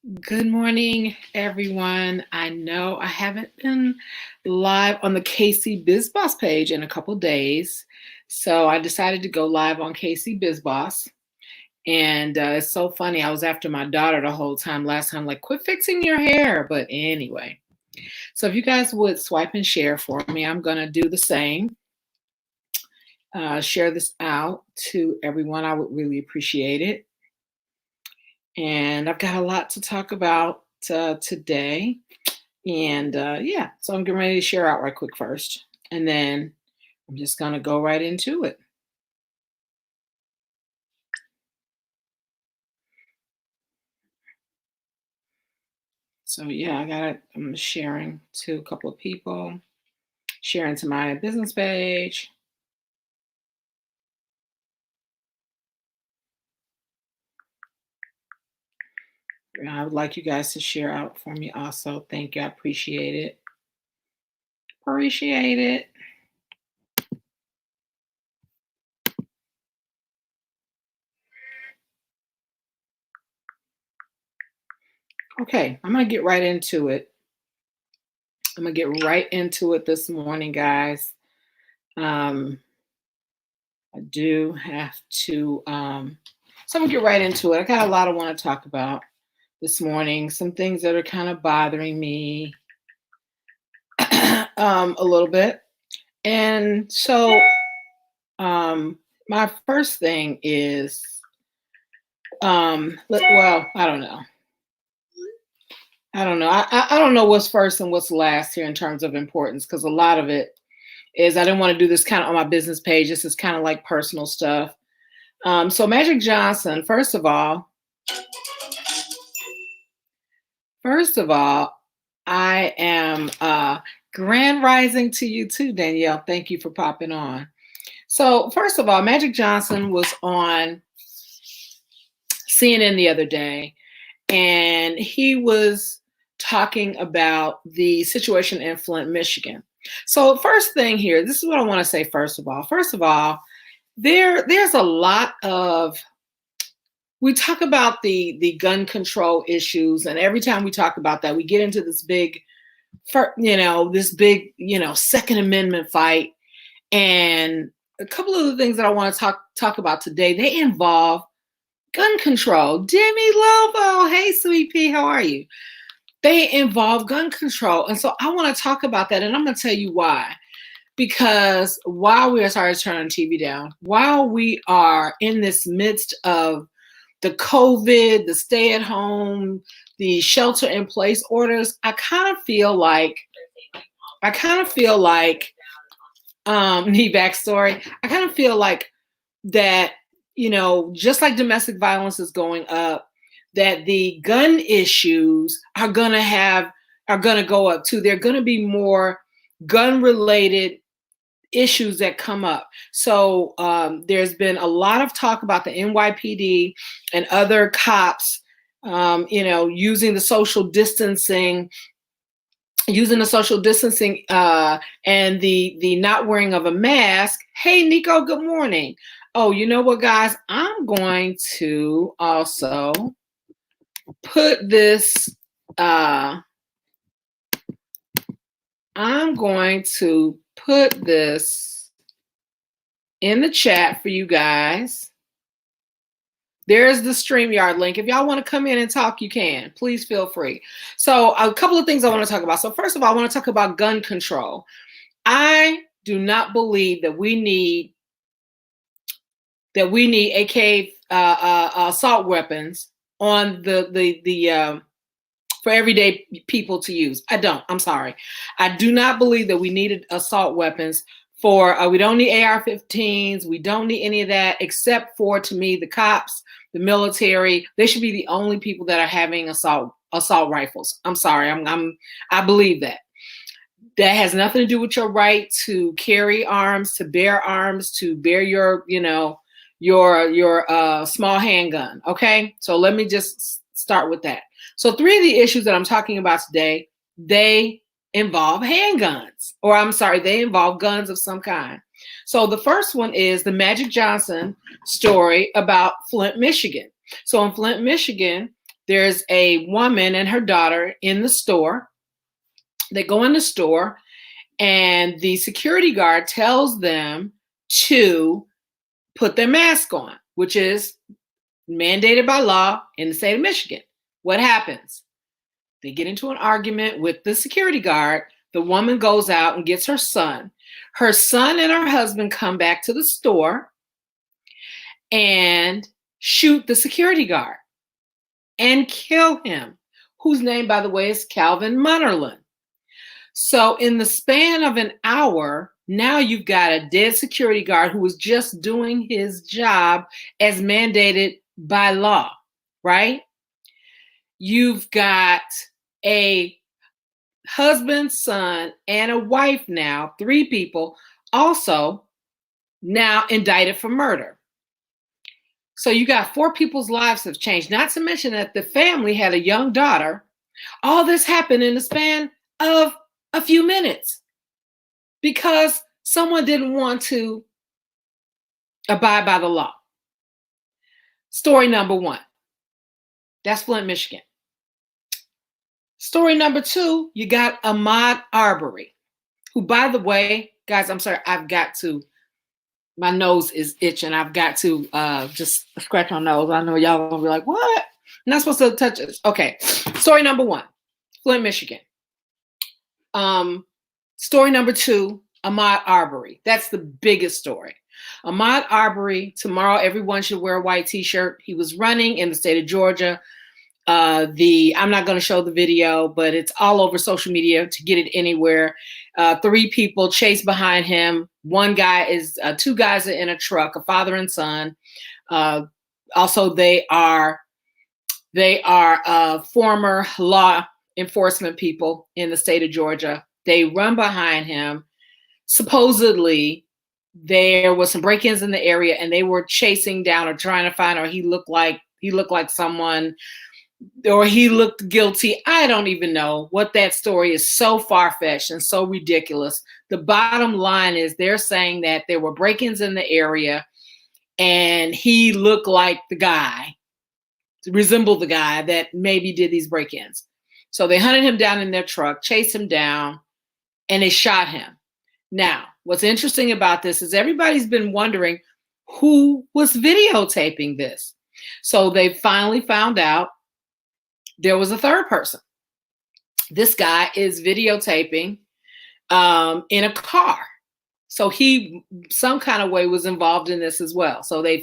Good morning, everyone. I know I haven't been live on the KC BizBoss page in a couple days, so I decided to go live on KC BizBoss. And it's so funny. I was after my daughter the whole time last time, like, quit fixing your hair. But anyway, so if you guys would swipe and share for me, I'm going to do the same. Share this out to everyone. I would really appreciate it. And I've got a lot to talk about today. And yeah, so I'm getting ready to share out right quick first. And then I'm just going to go right into it. So yeah, I'm sharing to a couple of people, sharing to my business page. I would like you guys to share out for me also. Thank you. I appreciate it. Appreciate it. Okay, I'm going to get right into it. I'm going to get right into it this morning, guys. I do have to, so I'm going to get right into it. I got a lot I want to talk about this morning, some things that are kind of bothering me a little bit. And so my first thing is, well, I don't know. I don't know what's first and what's last here in terms of importance, because a lot of it is I didn't want to do this kind of on my business page. This is kind of like personal stuff. So Magic Johnson, first of all, I am grand rising to you too, Danielle. Thank you for popping on. So first of all, Magic Johnson was on CNN the other day, and he was talking about the situation in Flint, Michigan. So first thing here, this is what I want to say first of all. First of all, there's a lot of, we talk about the gun control issues, and every time we talk about that, we get into this big, Second Amendment fight. And a couple of the things that I want to talk about today, they involve gun control. Demi Lovo, hey sweet pea, how are you? They involve gun control, and so I want to talk about that, and I'm going to tell you why. Because while we are, sorry, turning TV down, while we are in this midst of the COVID, the stay at home, the shelter in place orders, I kind of feel like, need backstory. I kind of feel like that, just like domestic violence is going up, that the gun issues are going to go up too. There are going to be more gun related issues that come up. So there's been a lot of talk about the NYPD and other cops, using the social distancing, and the not wearing of a mask. Hey, Nico, good morning. Oh, you know what, guys? I'm going to also put this, in the chat for you guys. There's the StreamYard link. If y'all want to come in and talk, you can. Please feel free. So a couple of things I want to talk about. So first of all, I want to talk about gun control. I do not believe that we need AK assault weapons on the for everyday people to use. I don't. I'm sorry. I do not believe that we needed assault weapons for, we don't need AR-15s. We don't need any of that, except for, to me, the cops, the military. They should be the only people that are having assault rifles. I'm sorry. I believe that. That has nothing to do with your right to carry arms, to bear arms, to bear your small handgun. Okay. So let me just start with that. So 3 of the issues that I'm talking about today, they involve handguns, or I'm sorry, they involve guns of some kind. So the first one is the Magic Johnson story about Flint, Michigan. So in Flint, Michigan, There's a woman and her daughter in the store. They go in the store, and the security guard tells them to put their mask on, which is mandated by law in the state of Michigan. What happens? They get into an argument with the security guard. The woman goes out and gets her son. Her son and her husband come back to the store and shoot the security guard and kill him, whose name, by the way, is Calvin Munnerlyn. So in the span of an hour, now you've got a dead security guard who was just doing his job as mandated by law, right? You've got a husband, son, and a wife now, 3 people, also now indicted for murder. So you got 4 people's lives have changed, not to mention that the family had a young daughter. All this happened in the span of a few minutes because someone didn't want to abide by the law. Story number 1. That's Flint, Michigan. Story number 2, you got Ahmaud Arbery, who, by the way, guys, I'm sorry, my nose is itching. I've got to just scratch my nose. I know y'all gonna be like, what? I'm not supposed to touch it. Okay, story number 1, Flint, Michigan. Story number 2, Ahmaud Arbery. That's the biggest story. Ahmaud Arbery, tomorrow everyone should wear a white t-shirt. He was running in the state of Georgia. I'm not going to show the video, but it's all over social media to get it anywhere. 3 people chase behind him. 2 guys are in a truck, a father and son. Also, they are former law enforcement people in the state of Georgia. They run behind him. Supposedly, there was some break-ins in the area, and they were chasing down or trying to find, or he looked like someone, or he looked guilty. I don't even know what that story is. So far-fetched and so ridiculous. The bottom line is they're saying that there were break-ins in the area and he looked like the guy, resembled the guy that maybe did these break-ins. So they hunted him down in their truck, chased him down, and they shot him. Now, what's interesting about this is everybody's been wondering who was videotaping this. So they finally found out there was a third person. This guy is videotaping in a car. So he, some kind of way, was involved in this as well. So they're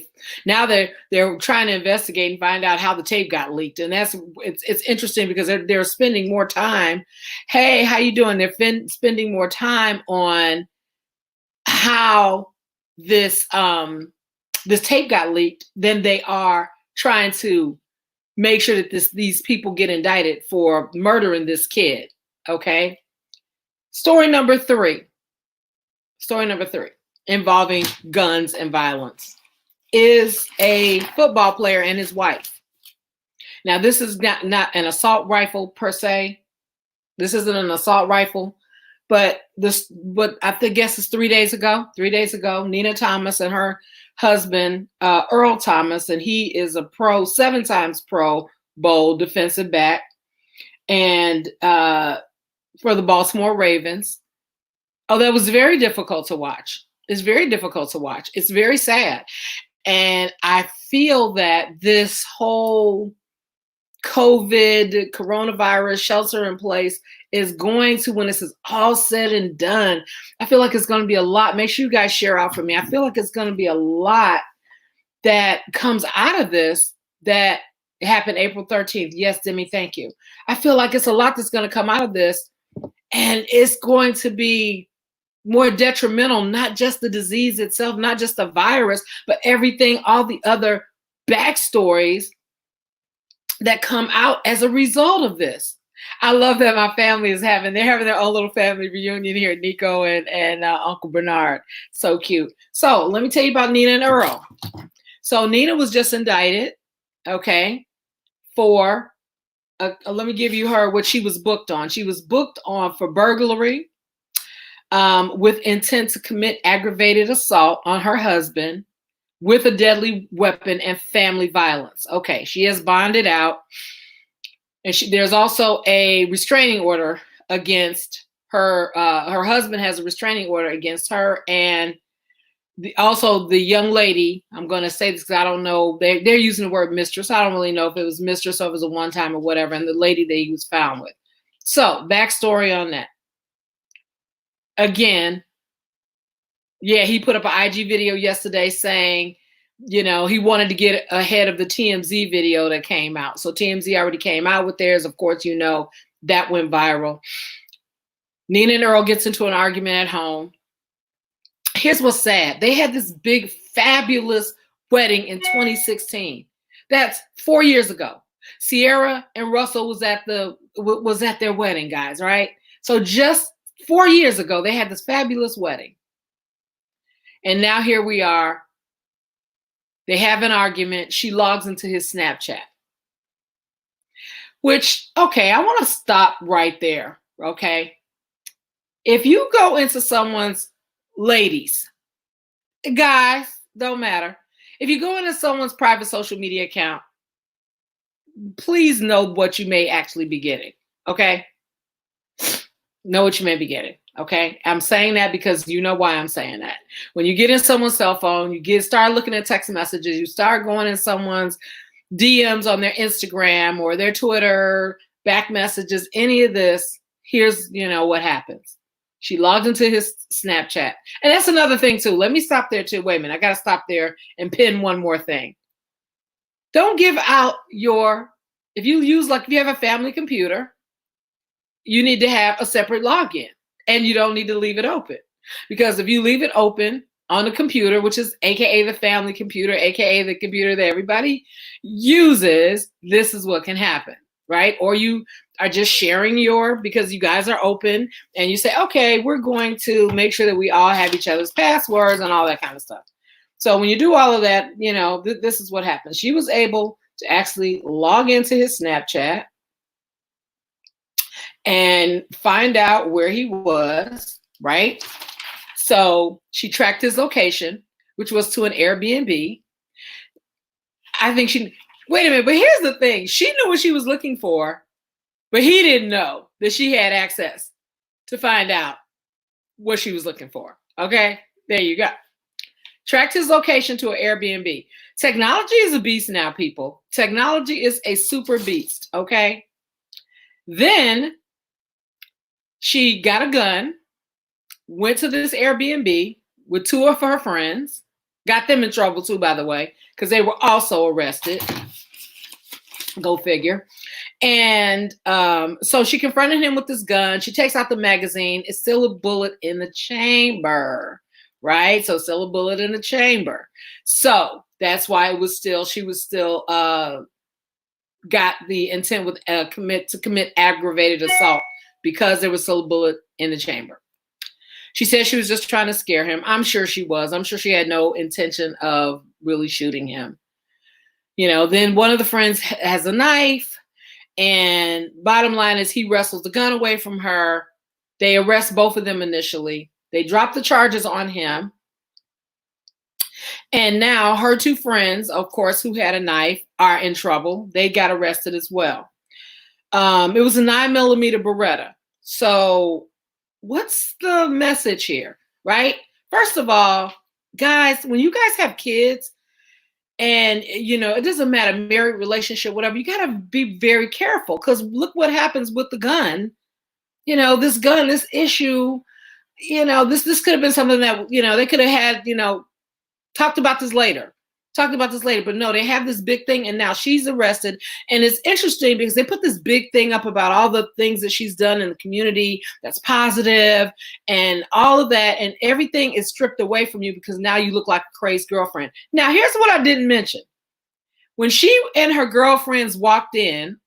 trying to investigate and find out how the tape got leaked. And it's interesting because they're spending more time. Hey, how you doing? They're spending more time on how this tape got leaked than they are trying to make sure that these people get indicted for murdering this kid. Okay. Story number 3, involving guns and violence, is a football player and his wife. Now, this is not an assault rifle per se. This isn't an assault rifle, but I guess it's 3 days ago. 3 days ago, Nina Thomas and her husband, Earl Thomas, and he is a 7 times Pro Bowl defensive back, and for the Baltimore Ravens. Oh, that was very difficult to watch. It's very difficult to watch. It's very sad. And I feel that this whole coronavirus shelter in place is going to, when this is all said and done, I feel like it's going to be a lot. Make sure you guys share out for me. I feel like it's going to be a lot that comes out of this that happened April 13th. Yes, Demi, thank you. I feel like it's a lot that's going to come out of this, and it's going to be more detrimental, not just the disease itself, not just the virus, but everything, all the other backstories that come out as a result of this. I love that my family they're having their own little family reunion here, Nico and Uncle Bernard. So cute. So let me tell you about Nina and Earl. So Nina was just indicted, okay, for, let me give you what she was booked on. She was booked on for burglary, with intent to commit aggravated assault on her husband with a deadly weapon, and family violence. Okay, she has bonded out. And there's also a restraining order against her. Her husband has a restraining order against her, and also the young lady. I'm going to say this because I don't know. They're using the word mistress. I don't really know if it was mistress or if it was a one time or whatever. And the lady that he was found with. So backstory on that. Again, yeah, he put up an IG video yesterday saying, he wanted to get ahead of the TMZ video that came out. So TMZ already came out with theirs. Of course, that went viral. Nina and Earl gets into an argument at home. Here's what's sad. They had this big, fabulous wedding in 2016. That's 4 years ago. Sierra and Russell was at their wedding, guys, right? So just 4 years ago, they had this fabulous wedding. And now here we are. They have an argument. She logs into his Snapchat. Which, okay, I want to stop right there, okay? If you go into someone's, ladies, guys, don't matter. If you go into someone's private social media account, please know what you may actually be getting, okay? Know what you may be getting, okay? I'm saying that because you know why I'm saying that. When you get in someone's cell phone, start looking at text messages, you start going in someone's DMs on their Instagram or their Twitter, back messages, any of this, here's, what happens. She logged into his Snapchat. And that's another thing too. Let me stop there too. Wait a minute. I got to stop there and pin one more thing. Don't give out if you have a family computer, you need to have a separate login and you don't need to leave it open. Because if you leave it open on the computer, which is AKA the family computer, AKA the computer that everybody uses, this is what can happen, right? Or you are just sharing because you guys are open and you say, okay, we're going to make sure that we all have each other's passwords and all that kind of stuff. So when you do all of that, this is what happens. She was able to actually log into his Snapchat and find out where he was, right? So she tracked his location, which was to an Airbnb. I think wait a minute, but here's the thing. She knew what she was looking for, but he didn't know that she had access to find out what she was looking for. Okay, there you go. Tracked his location to an Airbnb. Technology is a beast now, people. Technology is a super beast, okay? Then she got a gun, went to this Airbnb with two of her friends, got them in trouble too, by the way, because they were also arrested. Go figure. And so she confronted him with this gun. She takes out the magazine. It's still a bullet in the chamber, right? So still a bullet in the chamber. So that's why she was still got the intent with to commit aggravated assault because there was still a bullet in the chamber. She said she was just trying to scare him. I'm sure she was. I'm sure she had no intention of really shooting him. Then one of the friends has a knife. And bottom line is he wrestles the gun away from her. They arrest both of them initially. They drop the charges on him. And now her two friends, of course, who had a knife, are in trouble. They got arrested as well. It was a 9mm Beretta. So what's the message here, right? First of all, guys, when you guys have kids, and, it doesn't matter, married relationship, whatever, you got to be very careful because look what happens with the gun. This gun, this issue, this could have been something that, they could have had, talked about this later. But no, they have this big thing and now she's arrested. And it's interesting because they put this big thing up about all the things that she's done in the community that's positive and all of that. And everything is stripped away from you because now you look like a crazy girlfriend. Now, here's what I didn't mention. When she and her girlfriends walked in,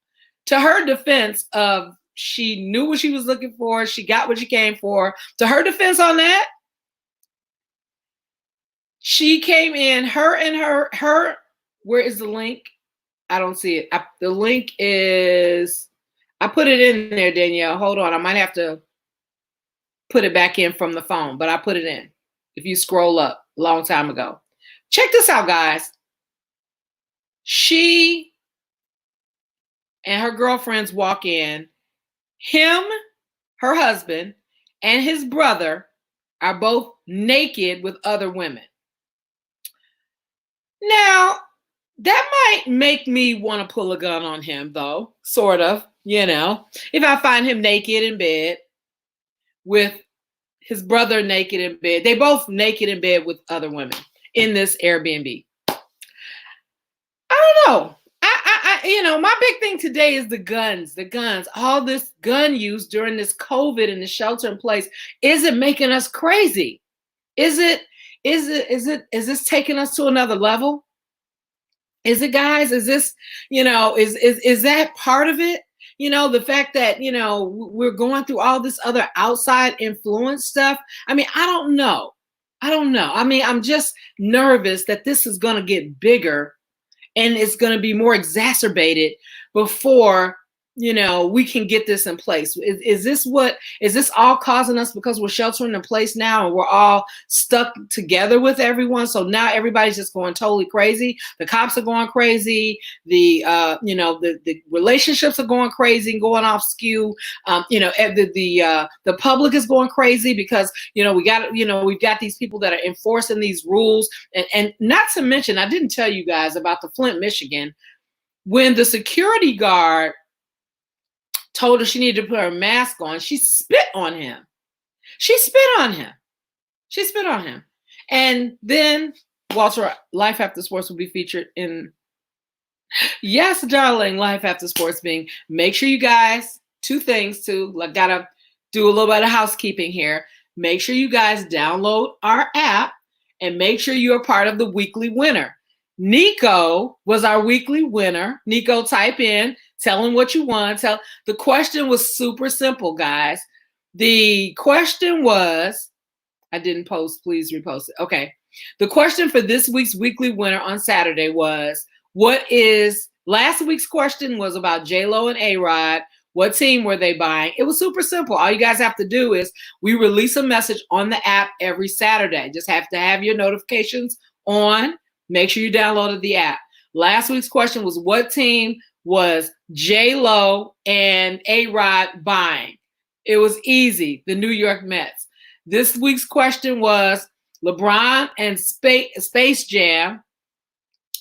to her defense of she knew what she was looking for, she got what she came for, to her defense on that, she came in, her, where is the link? I don't see it. The link is, I put it in there, Danielle. Hold on. I might have to put it back in from the phone, but I put it in. If you scroll up a long time ago. Check this out, guys. She and her girlfriends walk in. Him, her husband, and his brother are both naked with other women. Now, that might make me want to pull a gun on him, though, sort of, if I find him naked in bed with his brother naked in bed. They both naked in bed with other women in this Airbnb. I don't know. My big thing today is the guns, all this gun use during this COVID and the shelter in place. Is it making us crazy? Is this taking us to another level? Is it, guys? Is this, is that part of it? The fact that, we're going through all this other outside influence stuff. I mean, I don't know. I mean, I'm just nervous that this is going to get bigger and it's going to be more exacerbated before we can get this in place. Is this all causing us because we're sheltering in place now and we're all stuck together with everyone? So now everybody's just going totally crazy. The cops are going crazy. The relationships are going crazy and going off skew. The public is going crazy because we've got these people that are enforcing these rules, and not to mention, I didn't tell you guys about the Flint, Michigan, when the security guard told her she needed to put her mask on. She spit on him. And then Walter, Life After Sports will be featured in, yes, darling, Life After Sports being, make sure you guys, two things too, like gotta do a little bit of housekeeping here. Make sure you guys download our app and make sure you're part of the weekly winner. Nico was our weekly winner. Nico, type in, tell him what you want. The question was super simple, guys. The question was, I didn't post, please repost it. Okay. The question for this week's weekly winner on Saturday was, last week's question was about J-Lo and A-Rod. What team were they buying? It was super simple. All you guys have to do is we release a message on the app every Saturday. Just have to have your notifications on. Make sure you downloaded the app. Last week's question was, what team was J-Lo and A-Rod buying? It was easy, the New York Mets. This week's question was LeBron and Space Jam.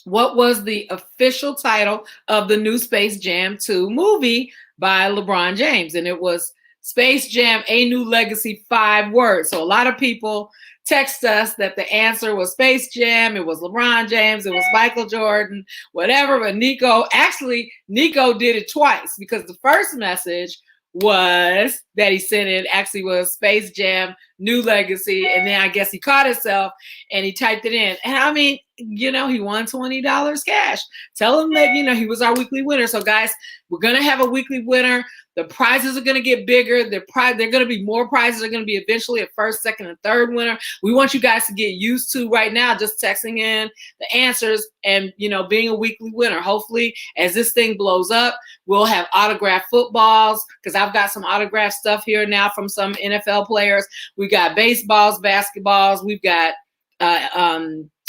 What was the official title of the new Space Jam 2 movie by LeBron James? And it was Space Jam, A New Legacy, 5 words. So a lot of people text us that the answer was Space Jam, it was LeBron James, it was Michael Jordan, whatever. But Nico did it twice, because the first message was that he sent in actually was Space Jam, New Legacy, and then I guess he caught himself and he typed it in. And I mean, he won $20 cash. Tell him that, he was our weekly winner. So guys, we're going to have a weekly winner. The prizes are going to get bigger. They're going to be more prizes. They're going to be eventually a first, second, and third winner. We want you guys to get used to right now just texting in the answers and, being a weekly winner. Hopefully, as this thing blows up, we'll have autographed footballs, because I've got some autographed stuff here now from some NFL players. We got baseballs, basketballs. We've got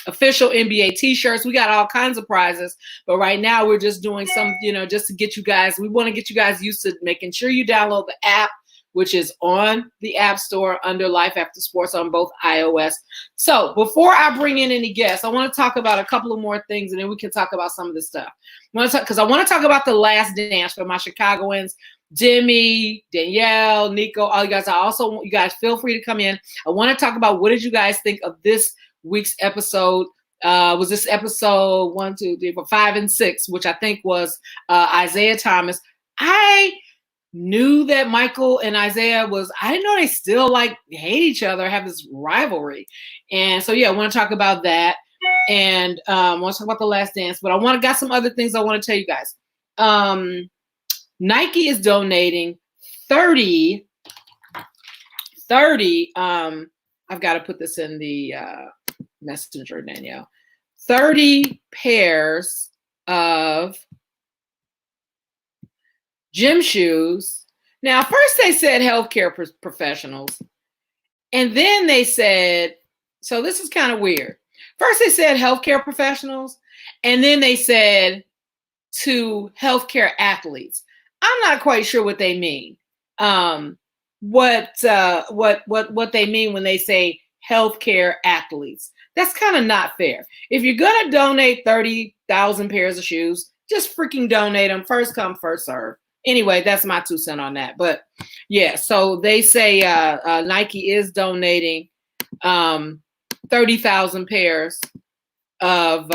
official NBA t-shirts. We got all kinds of prizes, but right now we're just doing some, just to get you guys, we want to get you guys used to making sure you download the app, which is on the App Store under Life After Sports on both iOS. So before I bring in any guests, I want to talk about a couple of more things, and then we can talk about some of this stuff. Because I want to talk about The Last Dance for my Chicagoans, Jimmy, Danielle, Nico, all you guys. You guys feel free to come in. I want to talk about, what did you guys think of this week's episode? Was this episode 1, 2, 3, 4, 5, and 6, which I think was Isaiah Thomas. I knew that Michael and Isaiah I didn't know they still hate each other, have this rivalry. And so, yeah, I want to talk about that. And I want to talk about The Last Dance, but I got some other things I want to tell you guys. Nike is donating 30, I've got to put this in the messenger, Danielle, 30 pairs of gym shoes. Now, first they said healthcare professionals, and then they said, so this is kind of weird. First they said healthcare professionals, and then they said to healthcare athletes. I'm not quite sure what they mean. What they mean when they say healthcare athletes. That's kind of not fair. If you're gonna donate 30,000 pairs of shoes, just freaking donate them. First come, first serve. Anyway, that's my 2 cents on that. But yeah, so they say Nike is donating 30,000 pairs of.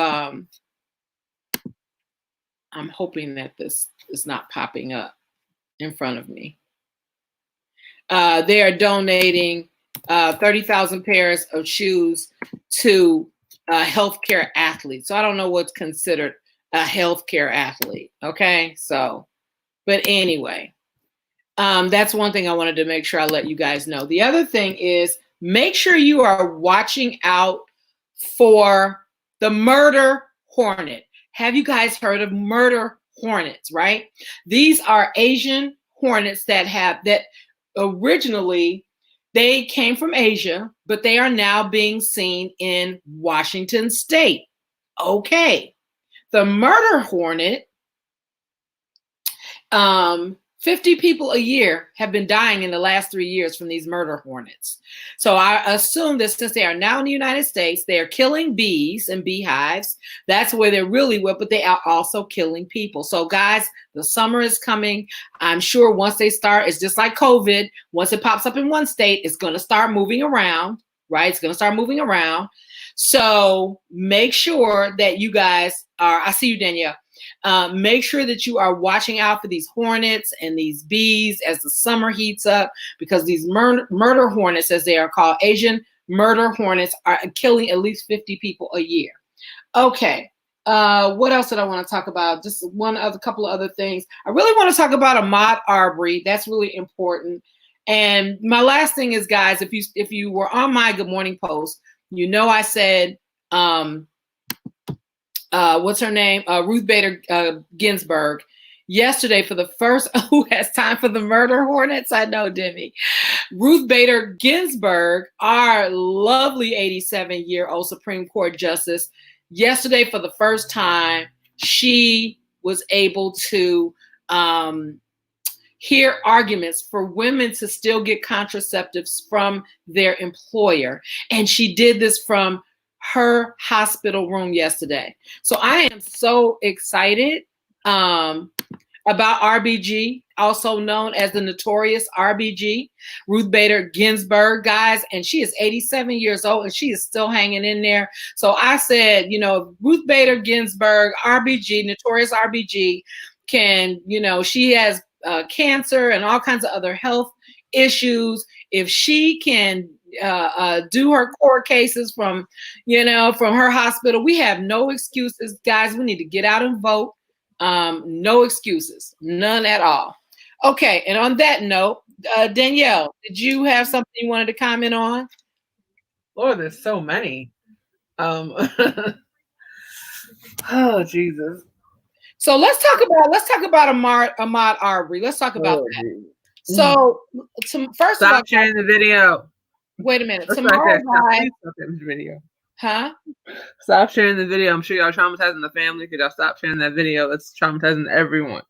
I'm hoping that this is not popping up in front of me. They are donating 30,000 pairs of shoes to healthcare athletes. So I don't know what's considered a healthcare athlete. Okay, so, but anyway, that's one thing I wanted to make sure I let you guys know. The other thing is make sure you are watching out for the murder hornet. Have you guys heard of murder hornets, right? These are Asian hornets that originally they came from Asia, but they are now being seen in Washington State. Okay. The murder hornet, 50 people a year have been dying in the last 3 years from these murder hornets. So I assume that since they are now in the United States, they are killing bees and beehives. That's where they're really well, but they are also killing people. So guys, the summer is coming. I'm sure once they start, it's just like COVID. Once it pops up in one state, it's going to start moving around, right? It's going to start moving around. So make sure that you guys are, I see you, Danielle. Make sure that you are watching out for these hornets and these bees as the summer heats up, because these murder hornets, as they are called, Asian murder hornets, are killing at least 50 people a year. Okay. What else did I want to talk about? Just couple of other things. I really want to talk about Ahmaud Arbery. That's really important. And my last thing is, guys, if you were on my Good Morning Post, you know I said, what's her name? Ruth Bader Ginsburg. Yesterday, for the first, who has time for the murder hornets? I know, Demi. Ruth Bader Ginsburg, our lovely 87-year-old Supreme Court justice, yesterday, for the first time, she was able to hear arguments for women to still get contraceptives from their employer. And she did this from her hospital room yesterday. So I am so excited about RBG, also known as the notorious RBG, Ruth Bader Ginsburg, guys. And she is 87 years old and she is still hanging in there. So I said, Ruth Bader Ginsburg, RBG, notorious RBG, can, she has cancer and all kinds of other health issues. If she can do her court cases from her hospital, we have no excuses, guys. We need to get out and vote. No excuses, none at all. Okay, and on that note, Danielle, did you have something you wanted to comment on? Lord, there's so many. Oh Jesus. So let's talk about Ahmaud Arbery. Let's talk about that. So first Stop of all, sharing the video. Wait a minute. Tomorrow night. Stop that video. Huh? Stop sharing the video. I'm sure y'all traumatizing the family. Could y'all stop sharing that video? It's traumatizing everyone.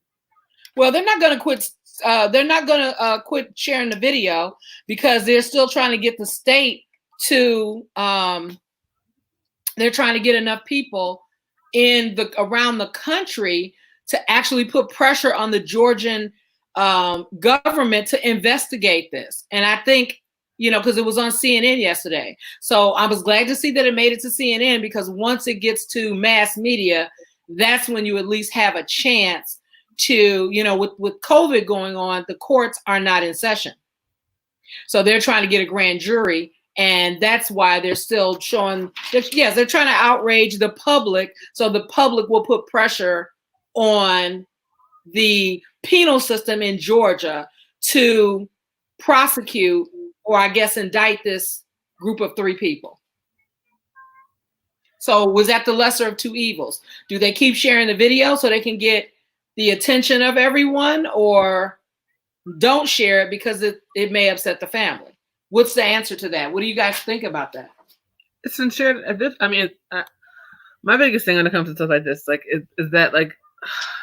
Well, they're not going to quit. They're not going to quit sharing the video because they're still trying to get the state to. They're trying to get enough people around the country to actually put pressure on the Georgian government to investigate this. And I think, because it was on CNN yesterday. So I was glad to see that it made it to CNN, because once it gets to mass media, that's when you at least have a chance to, with COVID going on, the courts are not in session. So they're trying to get a grand jury. And that's why they're still showing, yes, they're trying to outrage the public. So the public will put pressure on the penal system in Georgia to prosecute, or I guess indict, this group of 3 people. So was that the lesser of 2 evils? Do they keep sharing the video so they can get the attention of everyone, or don't share it because it may upset the family? What's the answer to that? What do you guys think about that? It's been shared. I mean, my biggest thing when it comes to stuff like this, is that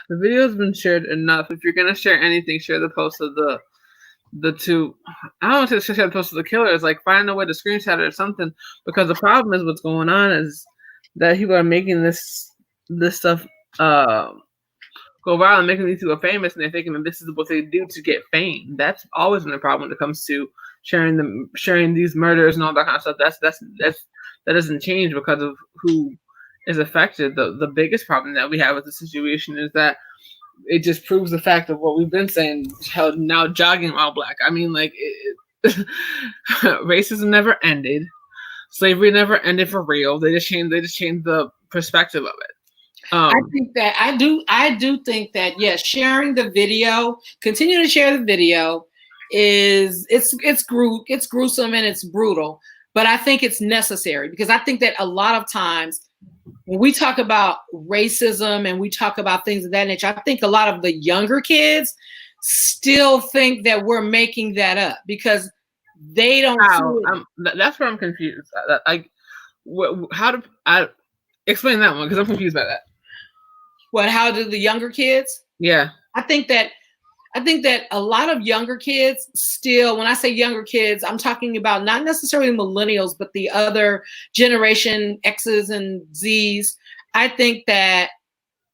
The video's been shared enough. If you're gonna share anything, share the post of the two. I don't want to share the post of the killers. Like, find a way to screenshot it or something. Because the problem is, what's going on is that people are making this stuff go viral and making these people famous, and they're thinking that this is what they do to get fame. That's always been a problem when it comes to sharing these murders and all that kind of stuff. That doesn't change because of who is affected. The biggest problem that we have with the situation is that it just proves the fact of what we've been saying, how now jogging while black. I mean, like, racism never ended. Slavery never ended for real. They just changed the perspective of it. I think that I do think that, yes, sharing the video, continue to share the video, it's gruesome and it's brutal, but I think it's necessary, because I think that a lot of times when we talk about racism and we talk about things of that nature, I think a lot of the younger kids still think that we're making that up because they don't. That's where I'm confused. How do I explain that one? Because I'm confused by that. What? How do the younger kids? Yeah, I think that a lot of younger kids still, when I say younger kids, I'm talking about not necessarily millennials, but the other generation X's and Z's. I think that,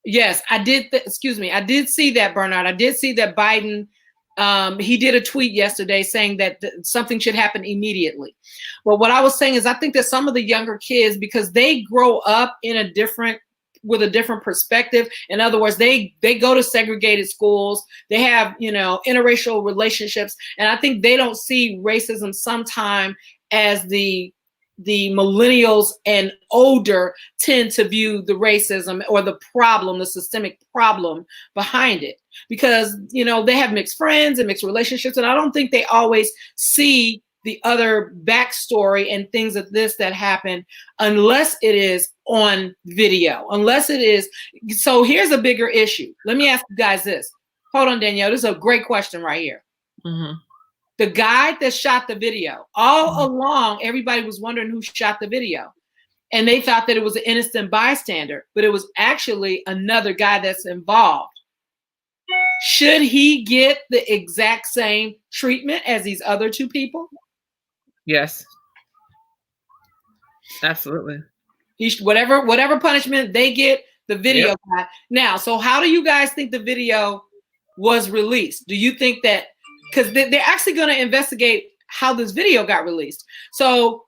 yes, I did see that, Bernard. I did see that Biden, he did a tweet yesterday saying that something should happen immediately. But what I was saying is, I think that some of the younger kids, because they grow up with a different perspective. In other words, they go to segregated schools. They have, interracial relationships. And I think they don't see racism sometime as the millennials and older tend to view the racism or the problem, the systemic problem behind it. Because, they have mixed friends and mixed relationships. And I don't think they always see the other backstory and things of this that happen unless it is on video, unless it is. So here's a bigger issue. Let me ask you guys this. Hold on, Danielle. This is a great question right here. Mm-hmm. The guy that shot the video, all along, everybody was wondering who shot the video. And they thought that it was an innocent bystander, but it was actually another guy that's involved. Should he get the exact same treatment as these other two people? Yes. Absolutely. Whatever punishment they get, the video got. Now, so how do you guys think the video was released? Do you think that, because they're actually going to investigate how this video got released. So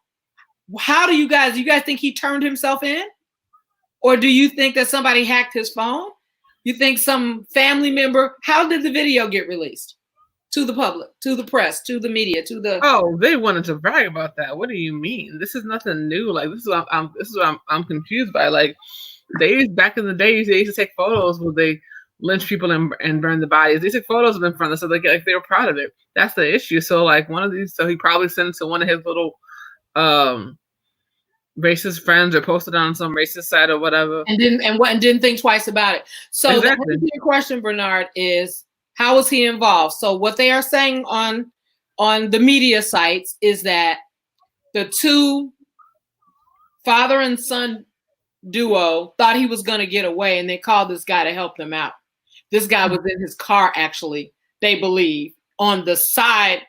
how do you guys think he turned himself in? Or do you think that somebody hacked his phone? You think some family member? How did the video get released? To the public, to the press, to the media, to the. Oh, they wanted to brag about that. What do you mean? This is nothing new. Like, this is what I'm confused by. Like, back in the days, they used to take photos where they lynch people and burn the bodies. They took photos of them in front of us, so they were proud of it. That's the issue. So like so he probably sent it to one of his little racist friends or posted on some racist site or whatever, and didn't think twice about it. So exactly. The question, Bernard, is, how was he involved? So what they are saying on the media sites is that the two father and son duo thought he was going to get away, and they called this guy to help them out. This guy was in his car, actually, they believe, on the side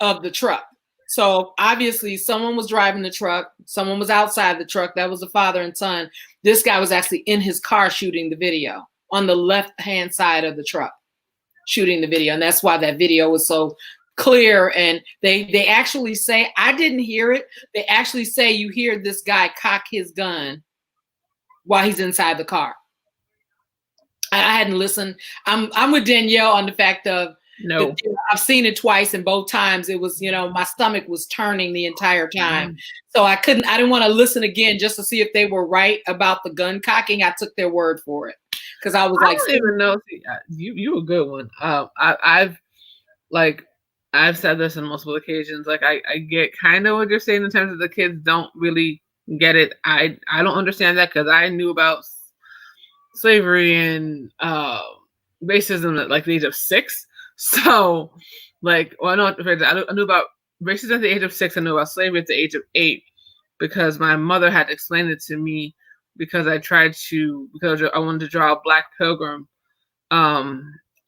of the truck. So obviously someone was driving the truck, someone was outside the truck. That was the father and son. This guy was actually in his car shooting the video on the left-hand side of the truck, shooting the video. And that's why that video was so clear. And they actually say, I didn't hear it. They actually say you hear this guy cock his gun while he's inside the car. I hadn't listened. I'm with Danielle on the fact of, no, I've seen it twice, and both times it was, my stomach was turning the entire time. So I didn't want to listen again just to see if they were right about the gun cocking. I took their word for it. Because I was I don't even know. You a good one. I've said this on multiple occasions. Like, I get kind of what you're saying in terms of the kids don't really get it. I don't understand that, because I knew about slavery and racism at like the age of 6. So, I knew about racism at the age of 6. I knew about slavery at the age of 8, because my mother had explained it to me because I wanted to draw a black pilgrim.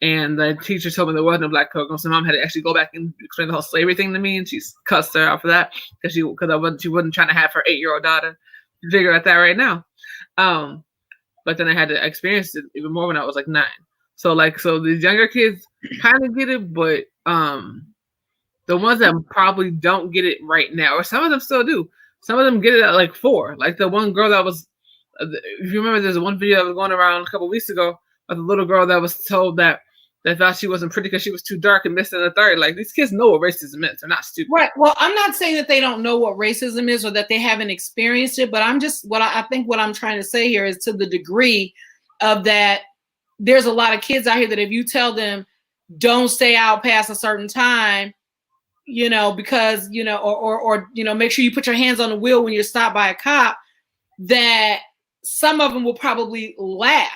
And the teacher told me there wasn't a black pilgrim, so mom had to actually go back and explain the whole slavery thing to me, and she cussed her out for that because she wasn't trying to have her 8-year-old daughter figure out that right now. But then I had to experience it even more when I was like 9. So these younger kids kind of get it, but the ones that probably don't get it right now, or some of them still do. Some of them get it at like 4. Like the one girl that was, if you remember, there's one video that was going around a couple weeks ago of the little girl that was told that they thought she wasn't pretty because she was too dark and missing a third. Like, these kids know what racism is. They're not stupid. Right. Well, I'm not saying that they don't know what racism is or that they haven't experienced it, but I think what I'm trying to say here is to the degree of that there's a lot of kids out here that if you tell them don't stay out past a certain time, because, or make sure you put your hands on the wheel when you're stopped by a cop, that some of them will probably laugh.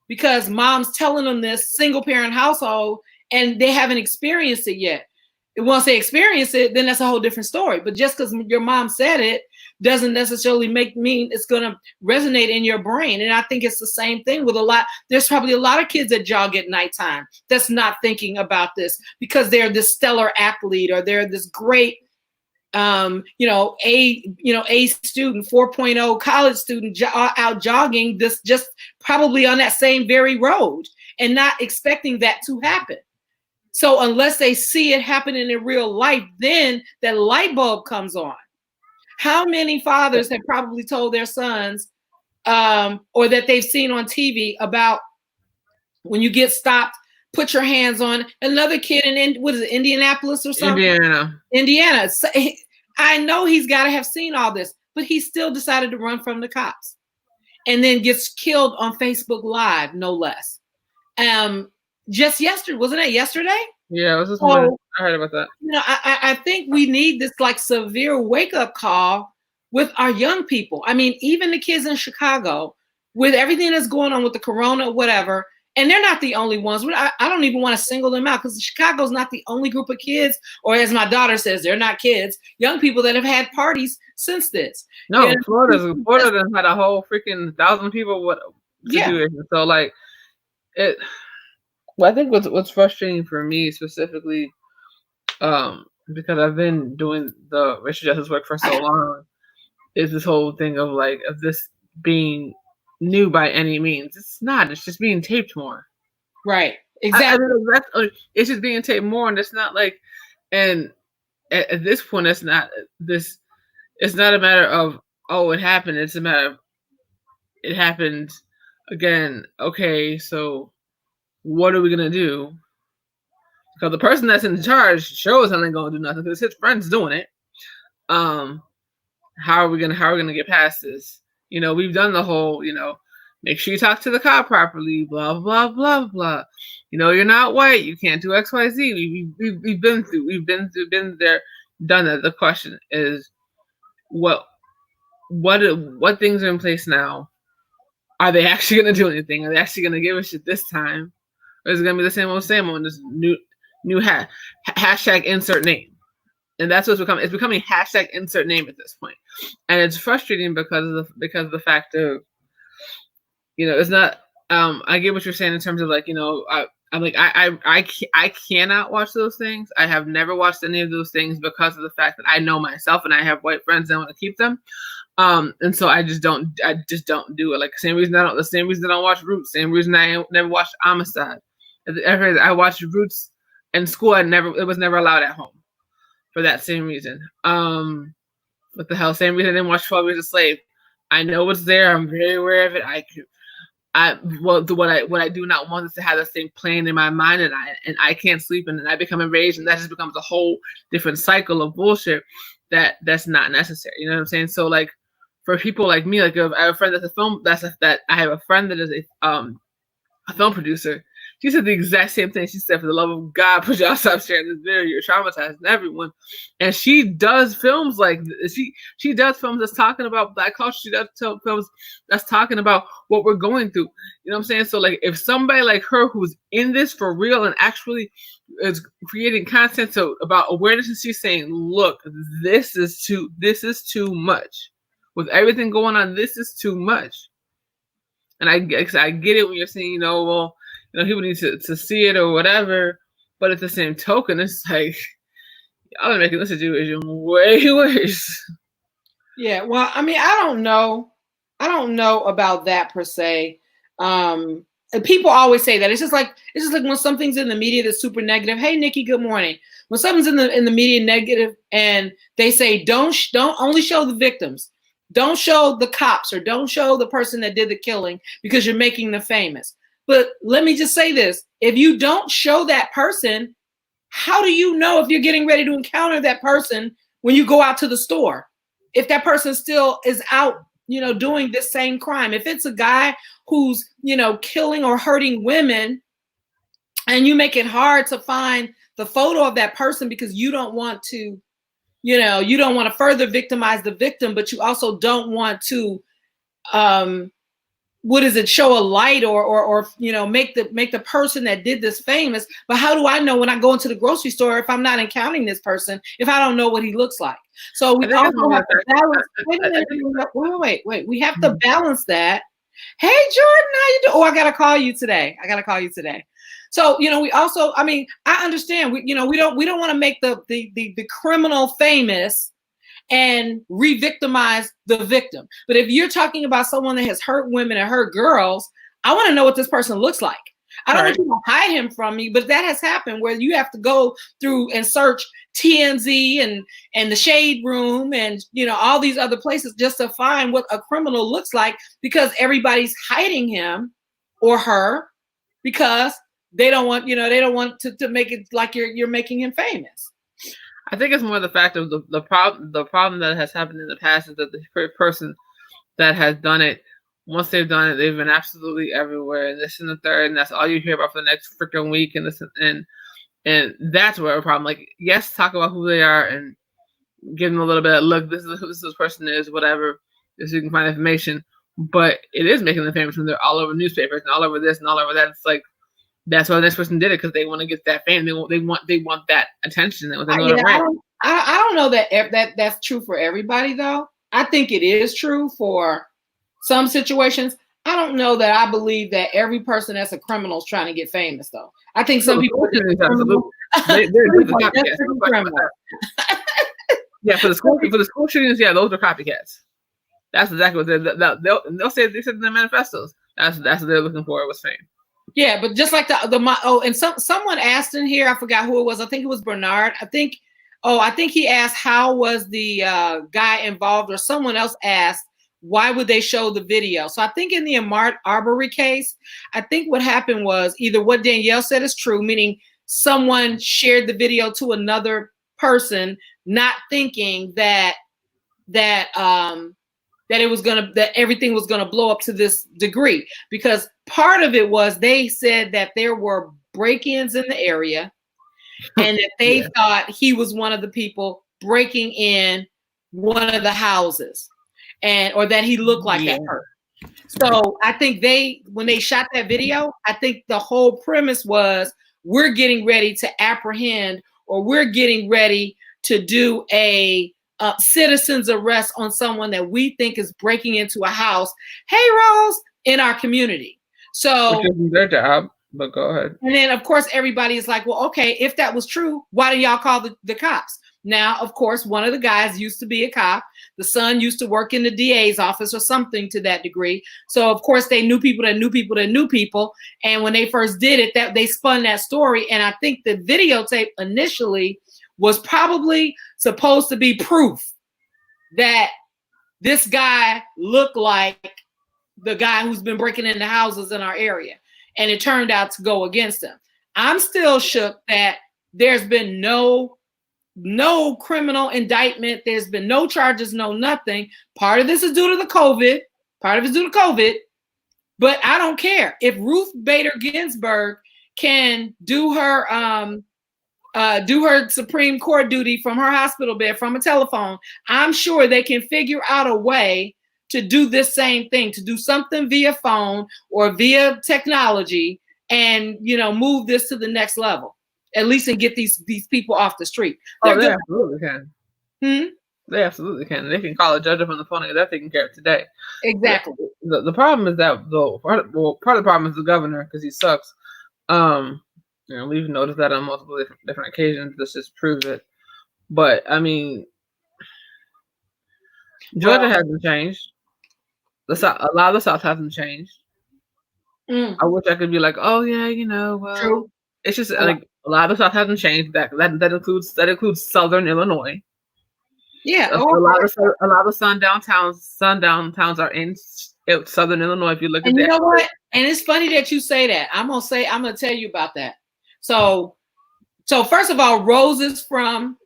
Because mom's telling them this single parent household and they haven't experienced it yet. And once they experience it, then that's a whole different story. But just because your mom said it doesn't necessarily mean it's going to resonate in your brain. And I think it's the same thing with there's probably a lot of kids that jog at nighttime that's not thinking about this because they're this stellar athlete or they're this great A student, 4.0 college student out jogging this just probably on that same very road and not expecting that to happen. So unless they see it happening in real life, then that light bulb comes on. How many fathers have probably told their sons or that they've seen on TV about when you get stopped, put your hands on another kid in Indianapolis or something? Indiana. So, I know he's got to have seen all this, but he still decided to run from the cops and then gets killed on Facebook Live, no less. Just yesterday, wasn't it yesterday? Yeah, it was this morning. I heard about that. I think we need this like severe wake-up call with our young people. I mean, even the kids in Chicago, with everything that's going on with the corona, whatever, and they're not the only ones. I don't even want to single them out because Chicago's not the only group of kids, or as my daughter says, they're not kids, young people that have had parties since this. No, Florida had a whole freaking 1,000 people do it. So it. Well, I think what's frustrating for me specifically, because I've been doing the racial justice work for so long, is this whole thing of this being new by any means. It's not. It's just being taped more. Right. Exactly. It's just being taped more, and it's not and at this point, it's not this. It's not a matter of it happened. It's a matter of it happened again. Okay, so what are we gonna do? Because the person that's in charge sure as hell ain't gonna do nothing because his friend's doing it. How are we gonna get past this? We've done the whole, make sure you talk to the cop properly, blah, blah, blah, blah. You're not white. You can't do X, Y, Z. We've been there, done that. The question is, what things are in place now? Are they actually going to do anything? Are they actually going to give a shit this time? Or is it going to be the same old, this new hashtag insert name? And that's what's becoming. It's becoming hashtag insert name at this point, and it's frustrating because of the fact of, it's not. I get what you're saying in terms of I cannot watch those things. I have never watched any of those things because of the fact that I know myself and I have white friends that want to keep them. And so I just don't do it. The same reason I don't watch Roots. Same reason I never watched Amistad. I watched Roots in school. It was never allowed at home. For that same reason. What the hell? Same reason I didn't watch 12 Years a Slave. I know it's there. I'm very aware of it. What I do not want is to have this thing playing in my mind, and I can't sleep, and then I become enraged, and that just becomes a whole different cycle of bullshit that's not necessary. You know what I'm saying? So for people like me, I have a friend that's I have a friend that is a film producer. She said the exact same thing. She said, for the love of God, put y'all stop sharing this video. You're traumatizing everyone. And she does films like this. She does films that's talking about Black culture. She does films that's talking about what we're going through. You know what I'm saying? So if somebody like her who's in this for real and actually is creating content about awareness, and she's saying, look, this is too much. With everything going on, this is too much. And I get it when you're saying, well, people need to see it or whatever. But at the same token, it's like, y'all are making this situation way worse. Yeah, well, I mean, I don't know about that per se. And people always say that. It's just like when something's in the media that's super negative. Hey, Nikki, good morning. When something's in the media negative and they say don't only show the victims, don't show the cops, or don't show the person that did the killing because you're making them famous. But let me just say this: if you don't show that person, how do you know if you're getting ready to encounter that person when you go out to the store? If that person still is out, doing this same crime. If it's a guy who's, killing or hurting women, and you make it hard to find the photo of that person because you don't want to, you don't want to further victimize the victim, but you also don't want to, show a light or make the person that did this famous. But how do I know when I go into the grocery store, if I'm not encountering this person, if I don't know what he looks like? So we also have to balance. Wait. We have to balance that. Hey, Jordan, how you doing? Oh, I gotta call you today. So, we also, I mean, I understand, we don't want to make the criminal famous and re-victimize the victim. But if you're talking about someone that has hurt women and hurt girls, I want to know what this person looks like. I don't want you to hide him from me, but that has happened where you have to go through and search TMZ and the Shade Room and all these other places just to find what a criminal looks like, because everybody's hiding him or her because they don't want to make it like you're making him famous. I think it's more the fact of the problem that has happened in the past is that the person that has done it, once they've done it, they've been absolutely everywhere, and this and the third, and that's all you hear about for the next freaking week, and and that's where a problem. Like, yes, talk about who they are and give them a little bit of, look, this is who this person is, whatever, so you can find information. But it is making them famous when they're all over newspapers and all over this and all over that. It's like, that's why this person did it, because they want to get that fame. They want that attention. They want I don't know that that's true for everybody, though. I think it is true for some situations. I don't know that I believe that every person that's a criminal is trying to get famous, though. I think some people are just criminals. Yeah, for the school shootings, yeah, those are copycats. That's exactly what they'll say. They said in their manifestos. That's what they're looking for, was fame. Yeah, but just like and someone asked in here, I forgot who it was. I think it was Bernard. I think he asked how was the guy involved, or someone else asked why would they show the video. So I think in the Ahmaud Arbery case, I think what happened was either what Danielle said is true, meaning someone shared the video to another person, not thinking that everything was gonna blow up to this degree, because part of it was they said that there were break-ins in the area and that they thought he was one of the people breaking in one of the houses, or that he looked like that person. So I think when they shot that video, I think the whole premise was, we're getting ready to apprehend, or we're getting ready to do a citizen's arrest on someone that we think is breaking into a house. Hey, Rose, in our community. So which isn't their job, but go ahead. And then of course everybody is like, well, okay, if that was true, why do y'all call the cops? Now, of course, one of the guys used to be a cop. The son used to work in the DA's office or something to that degree. So of course they knew people that knew people that knew people. And when they first did it, that they spun that story. And I think the videotape initially was probably supposed to be proof that this guy looked like the guy who's been breaking into houses in our area. And it turned out to go against him. I'm still shook that there's been no criminal indictment. There's been no charges, no nothing. Part of this is due to the COVID. But I don't care. If Ruth Bader Ginsburg can do her Supreme Court duty from her hospital bed, from a telephone, I'm sure they can figure out a way to do this same thing, to do something via phone or via technology, and move this to the next level, at least, and get these people off the street. They absolutely can. They absolutely can. They can call a judge up on the phone and get that taken care of today. Exactly. The problem is that part of the problem is the governor because he sucks. We've noticed that on multiple different occasions. This just proves it. But I mean, Georgia Well, hasn't changed. The South, a lot of the South hasn't changed. I wish I could be like, oh yeah, well, true. it's just like a lot of the South hasn't changed. That includes Southern Illinois. Yeah. A Oh, lot of sundown towns are in Southern Illinois. If you look at and you that, know what? And it's funny that you say that. I'm gonna tell you about that. So first of all, Rose is from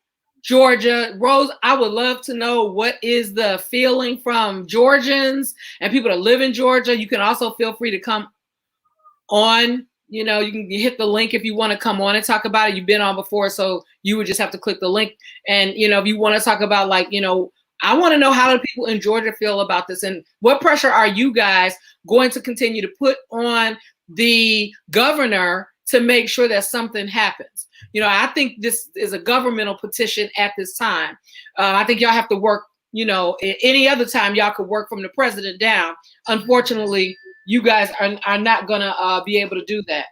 Georgia. Rose, I would love to know what is the feeling from Georgians and people that live in Georgia. You can also feel free to come on. You can hit the link if you want to come on and talk about it. You've been on before, so you would just have to click the link. And if you want to talk about I want to know how do people in Georgia feel about this, and what pressure are you guys going to continue to put on the governor to make sure that something happens? I think this is a governmental petition at this time. I think y'all have to work. Any other time y'all could work from the president down. Unfortunately, you guys are not gonna be able to do that.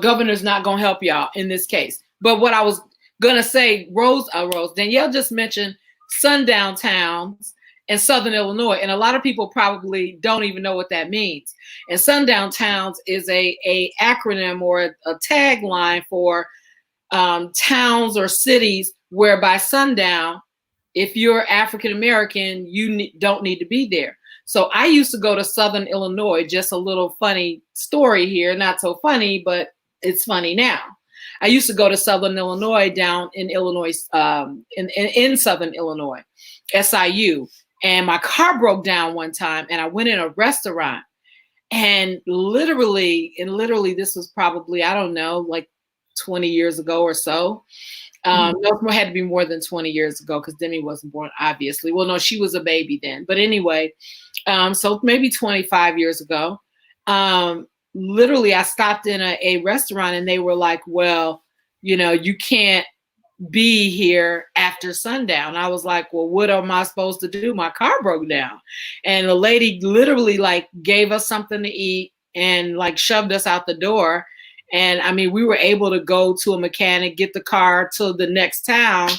Governor's not gonna help y'all in this case. But what I was gonna say, Rose, Danielle just mentioned sundown towns in Southern Illinois, and a lot of people probably don't even know what that means. And sundown towns is a acronym or a tagline for towns or cities where by sundown, if you're African American, you don't need to be there. So I used to go to Southern Illinois. Just a little funny story here, not so funny, but it's funny now. I used to go to Southern Illinois down in Illinois, in Southern Illinois, SIU, and my car broke down one time, and I went in a restaurant, and literally, this was probably, I don't know, like 20 years ago or so. No, it had to be more than 20 years ago because Demi wasn't born, obviously. Well, no, she was a baby then. But anyway, so maybe 25 years ago, literally I stopped in a restaurant and they were like, well, you can't be here after sundown. I was like, well, what am I supposed to do? My car broke down. And the lady literally gave us something to eat and shoved us out the door. And I mean, we were able to go to a mechanic, get the car to the next town.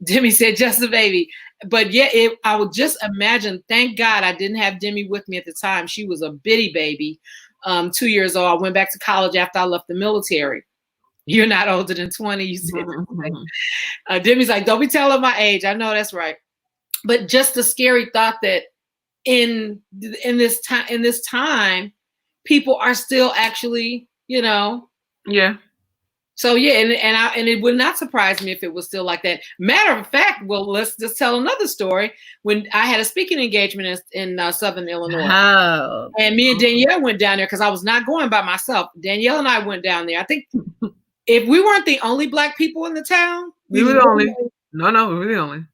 Demi said, just a baby. But yeah, I would just imagine, thank God I didn't have Demi with me at the time. She was a bitty baby, 2 years old. I went back to college after I left the military. You're not older than 20, you said. Demi's like, don't be telling my age. I know that's right. But just the scary thought that in this time, people are still actually, Yeah. So yeah, and it would not surprise me if it was still like that. Matter of fact, well, let's just tell another story. When I had a speaking engagement in Southern Illinois, and me and Danielle went down there because I was not going by myself. Danielle and I went down there. I think if we weren't the only Black people in the town, we were the only. No, we were the only.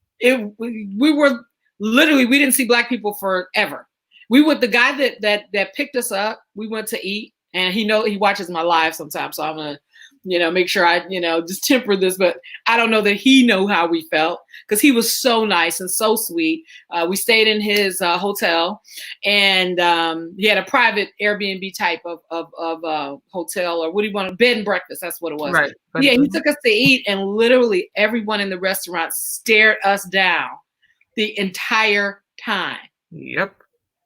We were literally, we didn't see Black people forever. We were the guy that picked us up. We went to eat, and he watches my live sometimes, so I'm gonna make sure I just temper this, but I don't know that he know how we felt because he was so nice and so sweet. We stayed in his hotel, and he had a private Airbnb type of hotel, or what do you want, bed and breakfast. That's what it was. Right. Yeah, he took us to eat, and literally everyone in the restaurant stared us down the entire time. Yep.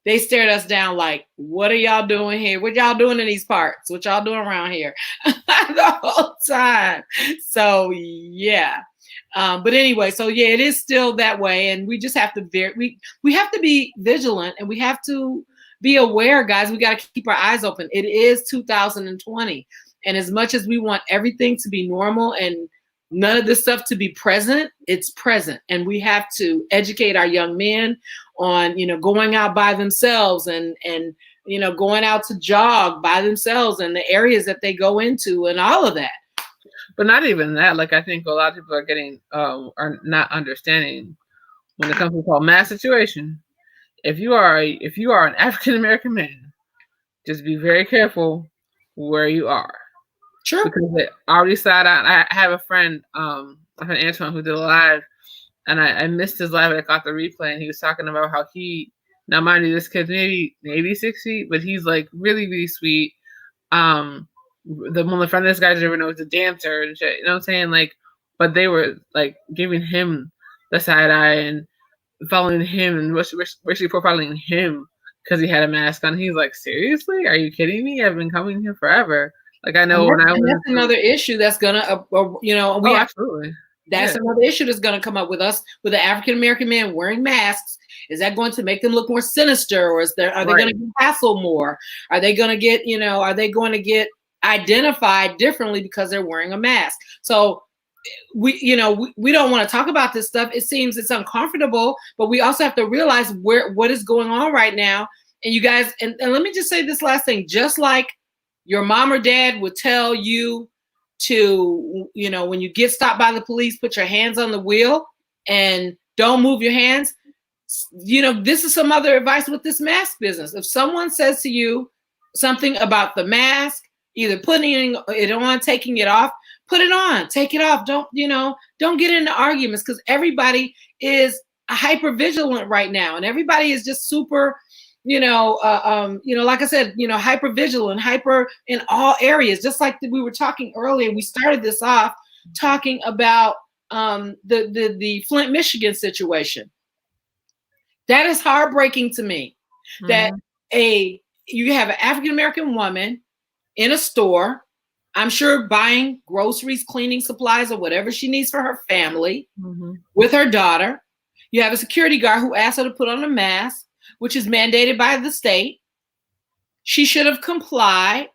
They stared us down like, what are y'all doing here? What y'all doing in these parts? What y'all doing around here? The whole time. So yeah. But anyway, so yeah, it is still that way. And we just have to we have to be vigilant, and we have to be aware, guys. We got to keep our eyes open. It is 2020. And as much as we want everything to be normal and none of this stuff to be present, it's present. And we have to educate our young men on, going out by themselves and going out to jog by themselves and the areas that they go into and all of that. But not even that. I think a lot of people are not understanding when it comes to called mass situation. If you are an African American man, just be very careful where you are. Sure. Because I already sat out. I have a friend, Antoine, who did a live, and I missed his live. I caught the replay, and he was talking about how he, now mind you, this kid's maybe 6 feet, but he's like really really sweet. The one of the friendliest guys I ever know is a dancer and shit. You know what I'm saying? Like, but they were like giving him the side eye and following him and racially profiling him because he had a mask on. He's like, seriously? Are you kidding me? I've been coming here forever. Like, I know when I was. That's another issue that's gonna, we have. Absolutely. That's another issue that's going to come up with us, with the African American men wearing masks. Is that going to make them look more sinister, or are they going to get hassled more? Are they going to get, are they going to get identified differently because they're wearing a mask? So we don't want to talk about this stuff. It seems it's uncomfortable, but we also have to realize what is going on right now. And you guys, and let me just say this last thing, just like your mom or dad would tell you to, when you get stopped by the police, put your hands on the wheel and don't move your hands. This is some other advice with this mask business. If someone says to you something about the mask, either putting it on, taking it off, put it on, take it off. Don't get into arguments, because everybody is hyper vigilant right now, and everybody is just super, like I said, hyper vigilant, hyper in all areas. Just like we were talking earlier, we started this off talking about the Flint, Michigan situation. That is heartbreaking to me. Mm-hmm. That you have an African American woman in a store, I'm sure buying groceries, cleaning supplies, or whatever she needs for her family, mm-hmm. with her daughter. You have a security guard who asked her to put on a mask, which is mandated by the state. She should have complied,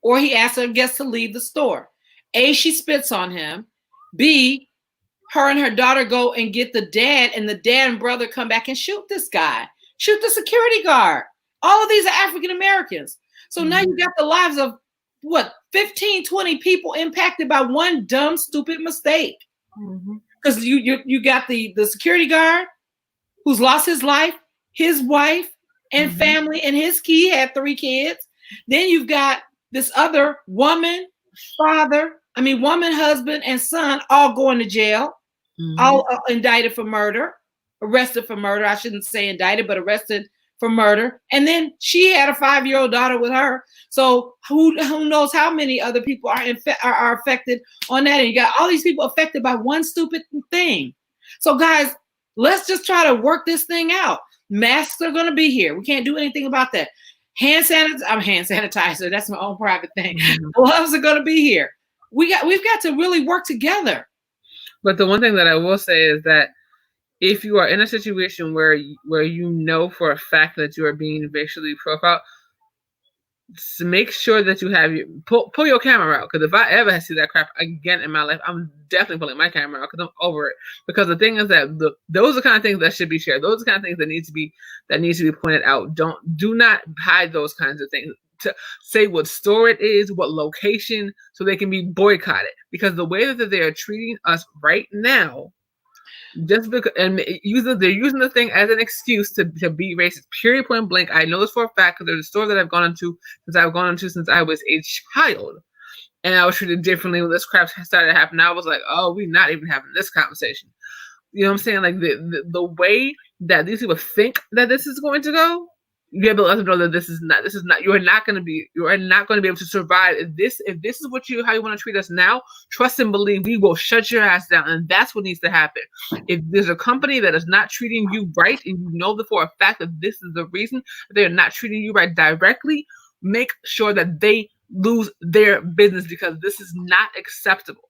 or he asked her guests to leave the store. A, she spits on him. B, her and her daughter go and get the dad, and the dad and brother come back and shoot this guy, shoot the security guard. All of these are African Americans. So mm-hmm. now you got the lives of 15, 20 people impacted by one dumb, stupid mistake. Because mm-hmm. you got the security guard who's lost his life, his wife and mm-hmm. family, and he had 3 kids. Then you've got this other woman, husband, and son all going to jail, mm-hmm. all indicted for murder, arrested for murder. I shouldn't say indicted, but arrested for murder. And then she had a 5-year-old daughter with her. So who knows how many other people are affected on that? And you got all these people affected by one stupid thing. So guys, let's just try to work this thing out. Masks are going to be here. We can't do anything about that. Hand sanitizer. That's my own private thing. Mm-hmm. Gloves are going to be here. We've got to really work together. But the one thing that I will say is that if you are in a situation where you know for a fact that you are being racially profiled, make sure that you have pull your camera out. Because if I ever see that crap again in my life, I'm definitely pulling my camera out, because I'm over it. Because the thing is that those are the kind of things that should be shared. Those are the kind of things that needs to be pointed out. Do not hide those kinds of things. To say what store it is, what location, so they can be boycotted. Because the way that they are treating us right now, just because, and they're using the thing as an excuse to be racist. Period, point blank. I know this for a fact, because there's a store that I've gone into since I was a child, and I was treated differently when this crap started happening. I was like, oh, we're not even having this conversation. You know what I'm saying? Like the way that these people think that this is going to go, you have to let them know that this is not. You are not going to be able to survive if this is how you want to treat us now. Trust and believe, we will shut your ass down, and that's what needs to happen. If there's a company that is not treating you right, and you know that for a fact that this is the reason that they are not treating you right directly, make sure that they lose their business, because this is not acceptable.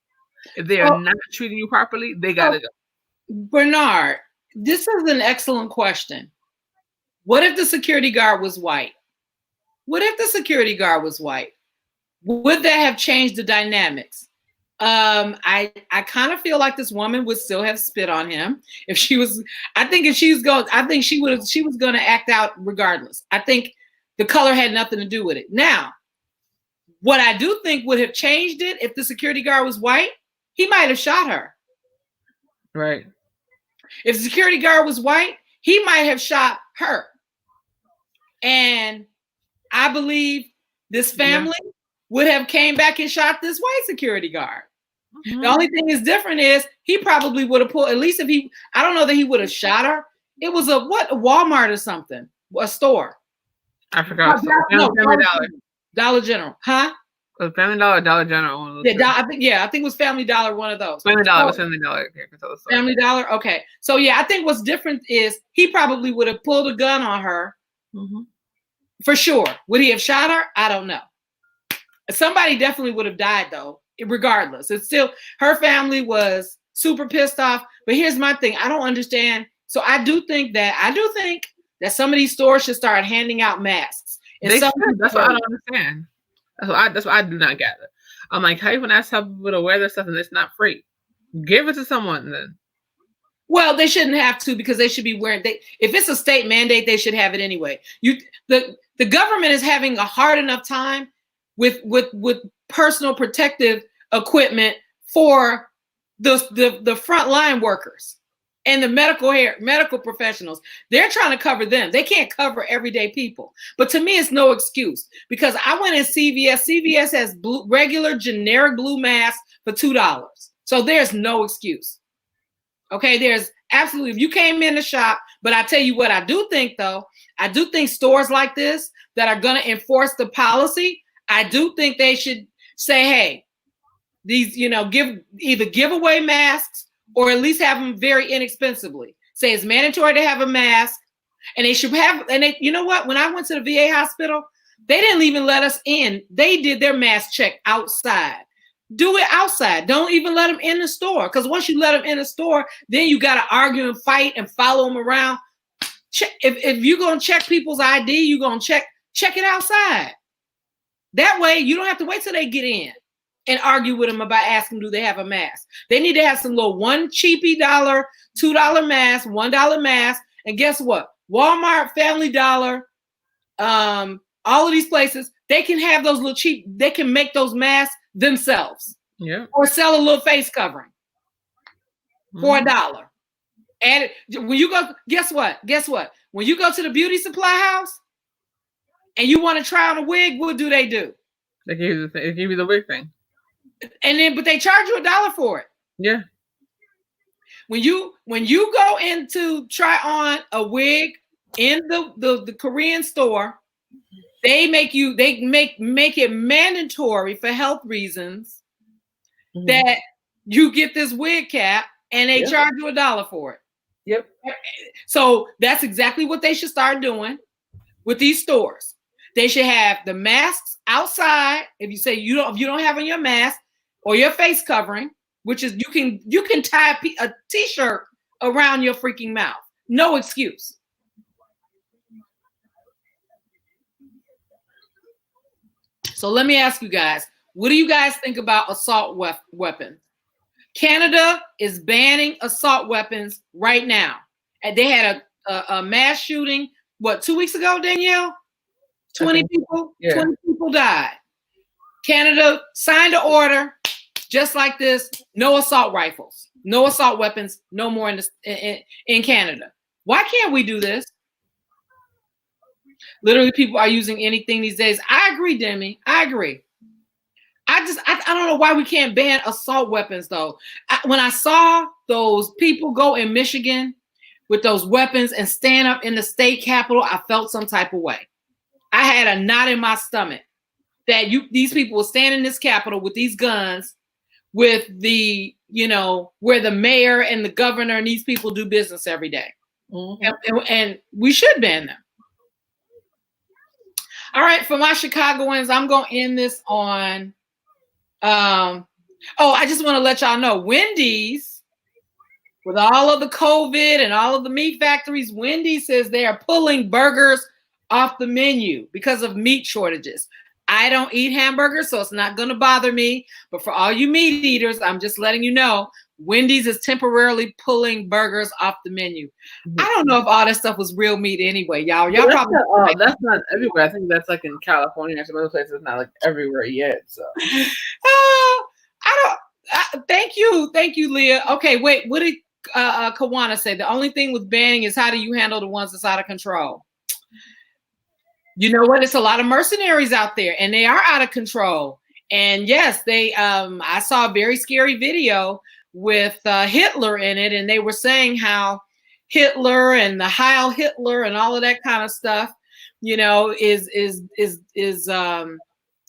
If they are not treating you properly, they gotta go. Bernard, this is an excellent question. What if the security guard was white? Would that have changed the dynamics? I kind of feel like this woman would still have spit on him if she was. I think she was going to act out regardless. I think the color had nothing to do with it. Now, what I do think would have changed it, if the security guard was white, he might have shot her. Right. If the security guard was white, he might have shot her. And I believe this family would have came back and shot this white security guard. The only thing is different is he probably would have pulled, at least if he, I don't know that he would have shot her. It was a Walmart or something, a store. I forgot. No, Family Dollar. Dollar General, huh? Was Family Dollar, Dollar General, one of those Yeah, I think it was Family Dollar, one of those. Family Dollar was Family Dollar. Family Dollar, okay. So yeah, I think what's different is he probably would have pulled a gun on her, for sure. Would he have shot her? I don't know. Somebody definitely would have died though, regardless. It's still, her family was super pissed off. But here's my thing: I don't understand. So I do think that some of these stores should start handing out masks. That's what I don't understand. That's what I do not get. I'm like, how you gonna ask people to wear this stuff and it's not free? Give it to someone then. Well, they shouldn't have to, because they should be wearing. If it's a state mandate, they should have it anyway. The government is having a hard enough time with personal protective equipment for the frontline workers and the medical professionals. They're trying to cover them. They can't cover everyday people. But to me, it's no excuse, because I went in CVS. CVS has regular generic blue masks for $2. So there's no excuse. Okay, there's absolutely, if you came in the shop, but I tell you what I do think though, I do think stores like this that are going to enforce the policy, I do think they should say, hey, these, give away masks, or at least have them very inexpensively. Say it's mandatory to have a mask, and they should have, and they, you know what? When I went to the VA hospital, they didn't even let us in. They did their mask check outside. Do it outside. Don't even let them in the store. Because once you let them in the store, then you got to argue and fight and follow them around. If you're going to check people's ID, you're going to check it outside. That way, you don't have to wait till they get in and argue with them about asking, do they have a mask? They need to have some little $1 cheapy $2 mask, $1 mask. And guess what? Walmart, Family Dollar, all of these places, they can have those little cheap, they can make those masks themselves. Yeah. Or sell a little face covering for $1. And when you go, guess what? When you go to the beauty supply house and you want to try on a wig, what do? They give you the wig thing. And then, but they charge you $1 for it. Yeah. When you go in to try on a wig in the Korean store, they make it mandatory for health reasons that you get this wig cap, and they charge you $1 for it. Yep. So that's exactly what they should start doing with these stores. They should have the masks outside. If you say you don't have on your mask or your face covering, which is you can tie a t-shirt around your freaking mouth. No excuse. So let me ask you guys, what do you guys think about assault weapons? Canada is banning assault weapons right now. And they had a mass shooting, 2 weeks ago, Danielle? 20 people? Yeah. 20 people died. Canada signed an order just like this: no assault rifles, no assault weapons, no more in Canada. Why can't we do this? Literally, people are using anything these days. I agree, Demi. I agree. I don't know why we can't ban assault weapons, though. When I saw those people go in Michigan with those weapons and stand up in the state capitol, I felt some type of way. I had a knot in my stomach that these people will stand in this capitol with these guns, with the, where the mayor and the governor and these people do business every day. Mm-hmm. And we should ban them. All right, for my Chicagoans, I'm going to end this on, I just want to let y'all know, Wendy's, with all of the COVID and all of the meat factories, Wendy's says they are pulling burgers off the menu because of meat shortages. I don't eat hamburgers, so it's not going to bother me. But for all you meat eaters, I'm just letting you know, Wendy's is temporarily pulling burgers off the menu. I don't know if all that stuff was real meat anyway, y'all. Y'all probably that's not everywhere. I think that's like in California or some other places. It's not like everywhere yet. So thank you, Leah. Okay, wait. What did Kawana say? The only thing with banning is how do you handle the ones that's out of control? You know what? It's a lot of mercenaries out there, and they are out of control. And yes, they I saw a very scary video with Hitler in it, and they were saying how Hitler and the Heil Hitler and all of that kind of stuff, you know, is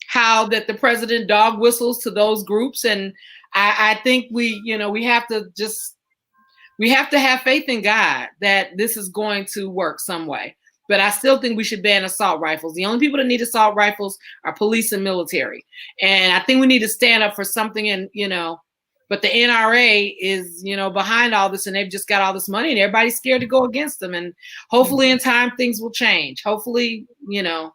how that the president dog whistles to those groups. And I think we, you know, we have to have faith in God that this is going to work some way. But I still think we should ban assault rifles. The only people that need assault rifles are police and military. And I think we need to stand up for something. And, you know, but the NRA is, you know, behind all this, and they've just got all this money, and everybody's scared to go against them. And hopefully in time things will change. Hopefully, you know,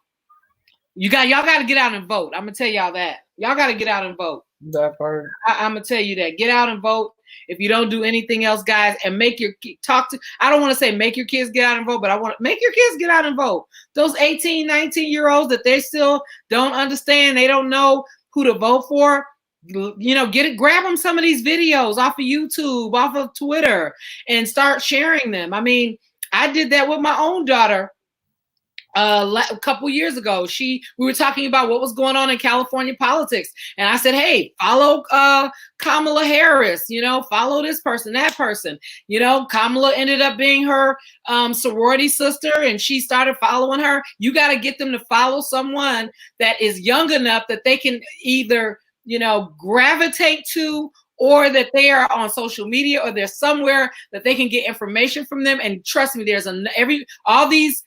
y'all got to get out and vote. I'm gonna tell y'all that. Y'all got to get out and vote. That part. I'm gonna tell you that. Get out and vote. If you don't do anything else, guys, and make your I don't want to say make your kids get out and vote, but I want to make your kids get out and vote. Those 18, 19-year-olds that they still don't understand, they don't know who to vote for. You know, grab them some of these videos off of YouTube, off of Twitter, and start sharing them. I mean, I did that with my own daughter a couple years ago. We were talking about what was going on in California politics, and I said, hey, follow Kamala Harris, you know, follow this person, that person. You know, Kamala ended up being her sorority sister, and she started following her. You got to get them to follow someone that is young enough that they can either, you know, gravitate to, or that they are on social media, or there's somewhere that they can get information from them. And trust me, there's all these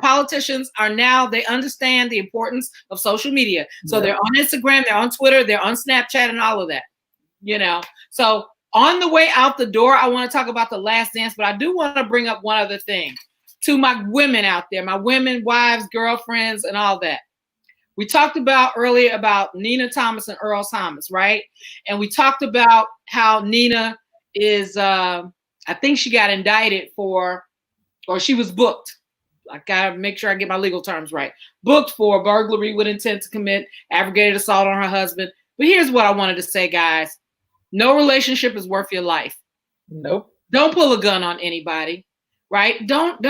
politicians are now, they understand the importance of social media. So they're on Instagram, they're on Twitter, they're on Snapchat, and all of that, you know. So on the way out the door, I want to talk about The Last Dance, but I do want to bring up one other thing to my women out there, my women, wives, girlfriends, and all that. We talked about earlier about Nina Thomas and Earl Thomas, right? And we talked about how Nina is, I think she got indicted or she was booked. I gotta make sure I get my legal terms right. Booked for burglary with intent to commit aggravated assault on her husband. But here's what I wanted to say, guys. No relationship is worth your life. Nope. Don't pull a gun on anybody, right? Don't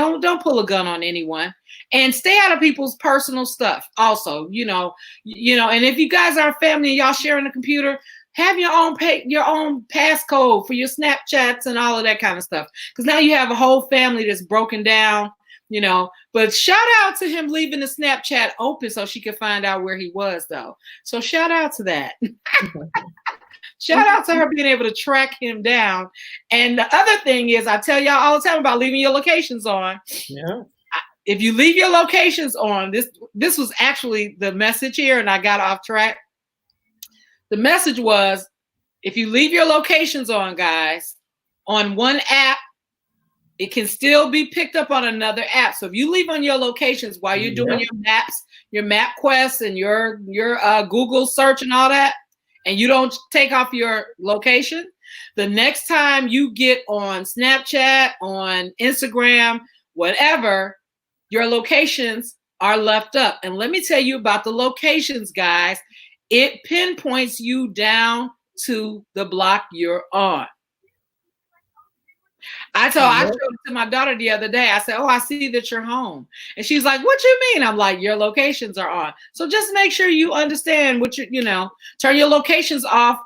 pull a gun on anyone, and stay out of people's personal stuff. Also, you know, and if you guys are a family and y'all sharing a computer, have your own passcode for your Snapchats and all of that kind of stuff. Because now you have a whole family that's broken down. You know, but shout out to him leaving the Snapchat open so she could find out where he was, though. So shout out to that. Shout out to her being able to track him down. And the other thing is, I tell y'all all the time about leaving your locations on. Yeah. If you leave your locations on, this was actually the message here, and I got off track. The message was, if you leave your locations on, guys, on one app, it can still be picked up on another app. So if you leave on your locations while you're doing your maps, your map quests, and your Google search and all that, and you don't take off your location, the next time you get on Snapchat, on Instagram, whatever, your locations are left up. And let me tell you about the locations, guys. It pinpoints you down to the block you're on. I showed it to my daughter the other day. I said, oh, I see that you're home. And she's like, what you mean? I'm like, your locations are on. So just make sure you understand what turn your locations off.